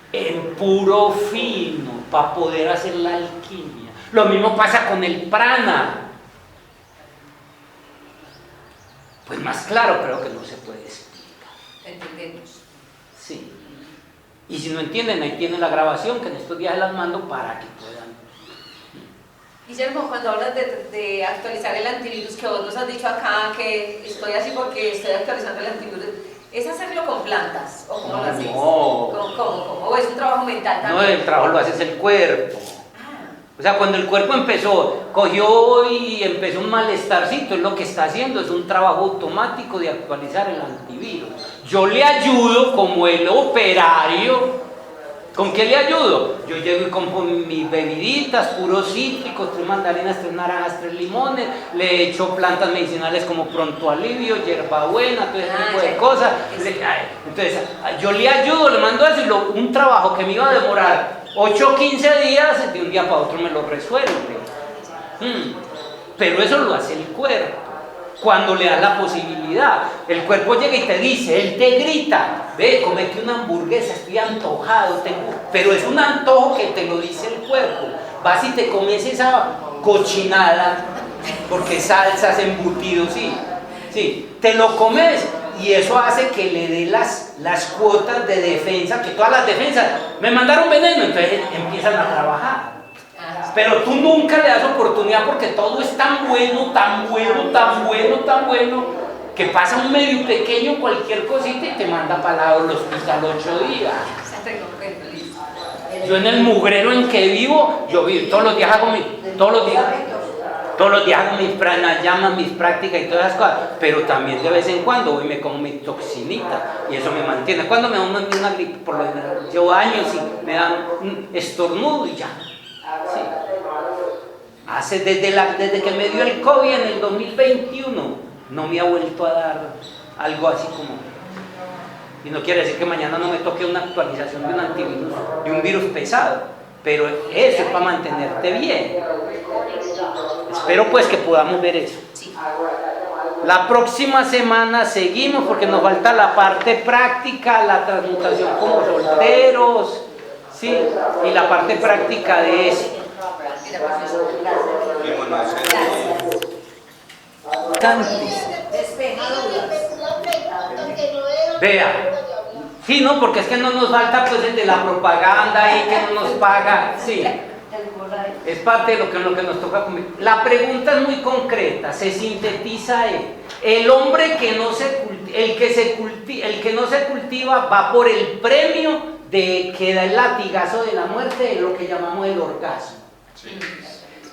En puro fino, para poder hacer la alquimia. Lo mismo pasa con el prana. Pues más claro creo que no se puede explicar. entendemos. Sí. Y si no entienden, ahí tienen la grabación que en estos días las mando para que puedan. Guillermo, cuando hablas de actualizar el antivirus, que vos nos has dicho acá que estoy así porque estoy actualizando el antivirus, ¿es hacerlo con plantas? ¿O cómo lo haces? No. ¿Cómo? ¿O es un trabajo mental también? No, el trabajo lo haces el cuerpo. O sea, cuando el cuerpo cogió y empezó un malestarcito, es lo que está haciendo, es un trabajo automático de actualizar el antivirus. Yo le ayudo como el operario. ¿Con qué le ayudo? Yo llego y compro mis bebiditas, puros cítricos, 3 mandarinas, 3 naranjas, 3 limones, le echo plantas medicinales como Pronto Alivio, hierbabuena, todo ese tipo de cosas. Entonces, yo le ayudo, le mando eso y un trabajo que me iba a demorar 8 o 15 días, de un día para otro me lo resuelve. Pero eso lo hace el cuerpo. Cuando le das la posibilidad, el cuerpo llega y te dice, él te grita, ve, comete una hamburguesa, estoy antojado, pero es un antojo que te lo dice el cuerpo. Vas y te comes esa cochinada, porque salsas, embutidos, sí, te lo comes y eso hace que le dé las cuotas de defensa, que todas las defensas, me mandaron veneno, entonces empiezan a trabajar. Pero tú nunca le das oportunidad porque todo es tan bueno, que pasa un medio pequeño, cualquier cosita y te manda para el hospital 8 días. Yo en el mugrero en que vivo, todos los días hago mis pranayamas, mis prácticas y todas esas cosas, pero también de vez en cuando voy y me como mi toxinita y eso me mantiene. Cuando me da una gripe, por lo general, llevo años y me dan un estornudo y ya. Sí. Desde que me dio el COVID en el 2021, no me ha vuelto a dar algo así como... Y no quiere decir que mañana no me toque una actualización de un antivirus, de un virus pesado, pero eso es para mantenerte bien. Espero pues que podamos ver eso. La próxima semana seguimos porque nos falta la parte práctica, la transmutación como solteros, ¿sí? Y la parte práctica de eso. Vea, sí, no, porque es que no nos falta pues el de la propaganda ahí que no nos paga, sí, es parte de lo que nos toca comer. La pregunta es muy concreta, se sintetiza el hombre que no el que no se cultiva va por el premio que da el latigazo de la muerte, de lo que llamamos el orgasmo.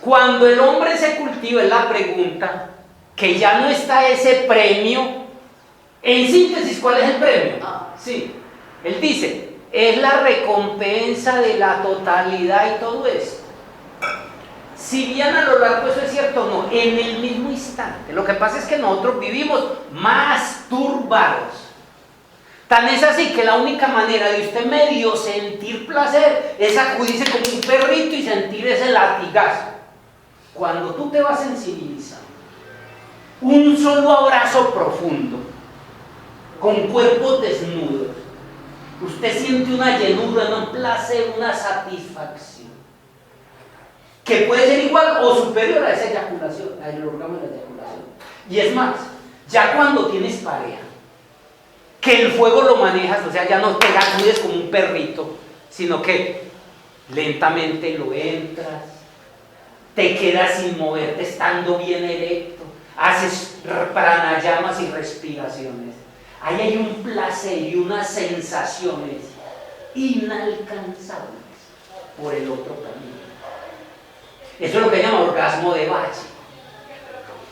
Cuando el hombre se cultiva, es la pregunta, que ya no está ese premio. En síntesis, ¿cuál es el premio? Sí, él dice, es la recompensa de la totalidad y todo esto. Si bien a lo largo eso es cierto, no, en el mismo instante. Lo que pasa es que nosotros vivimos masturbados. Tan es así que la única manera de usted medio sentir placer es sacudirse como un perrito y sentir ese latigazo. Cuando tú te vas sensibilizando, un solo abrazo profundo, con cuerpos desnudos, usted siente una llenura, un placer, una satisfacción, que puede ser igual o superior a esa eyaculación, al orgasmo de la eyaculación. Y es más, ya cuando tienes pareja, que el fuego lo manejas, o sea, ya no te sacudes como un perrito, sino que lentamente lo entras, te quedas sin moverte, estando bien erecto, haces pranayamas y respiraciones. Ahí hay un placer y unas sensaciones inalcanzables por el otro camino. Eso es lo que llama orgasmo de valle.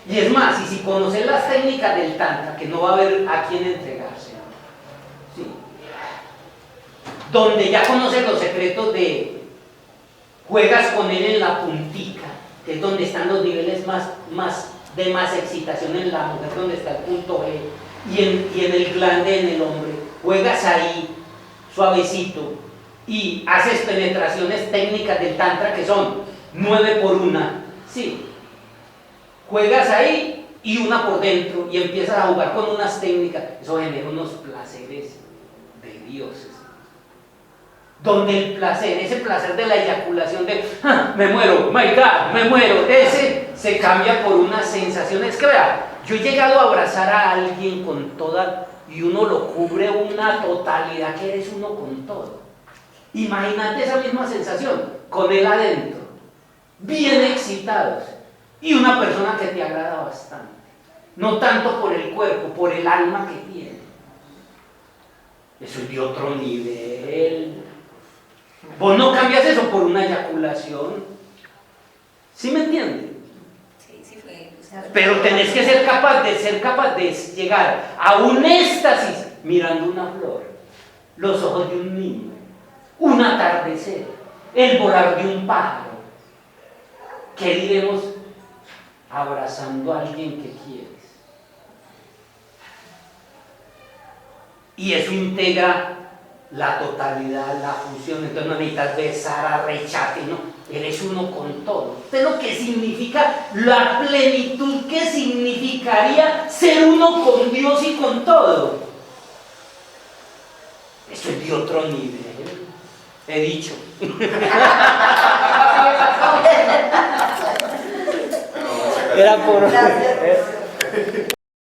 Y es más, y si conoces las técnicas del tantra, que no va a haber a quién entregarse, ¿sí? Donde ya conoces los secretos de juegas con él en la puntica, que es donde están los niveles de más excitación en la mujer, donde está el punto G, y en el glande en el hombre, juegas ahí suavecito y haces penetraciones técnicas del tantra que son 9 por 1, sí, juegas ahí y una por dentro y empiezas a jugar con unas técnicas, eso genera unos placeres de dioses, donde el placer, ese placer de la eyaculación de me muero, my God, me muero, ese se cambia por unas sensaciones que vea. Yo he llegado a abrazar a alguien con toda, y uno lo cubre una totalidad que eres uno con todo. Imagínate esa misma sensación, con él adentro, bien excitados, y una persona que te agrada bastante. No tanto por el cuerpo, por el alma que tiene. Eso es de otro nivel. Vos no cambias eso por una eyaculación. ¿Sí me entiendes? Pero tenés que ser capaz de llegar a un éxtasis mirando una flor, los ojos de un niño, un atardecer, el volar de un pájaro. ¿Qué diremos abrazando a alguien que quieres? Y eso integra la totalidad, la fusión. Entonces no necesitas besar, arrecharte, no. Eres uno con todo. ¿Usted lo que significa? La plenitud que significaría ser uno con Dios y con todo. Eso es de otro nivel. He dicho. Era por...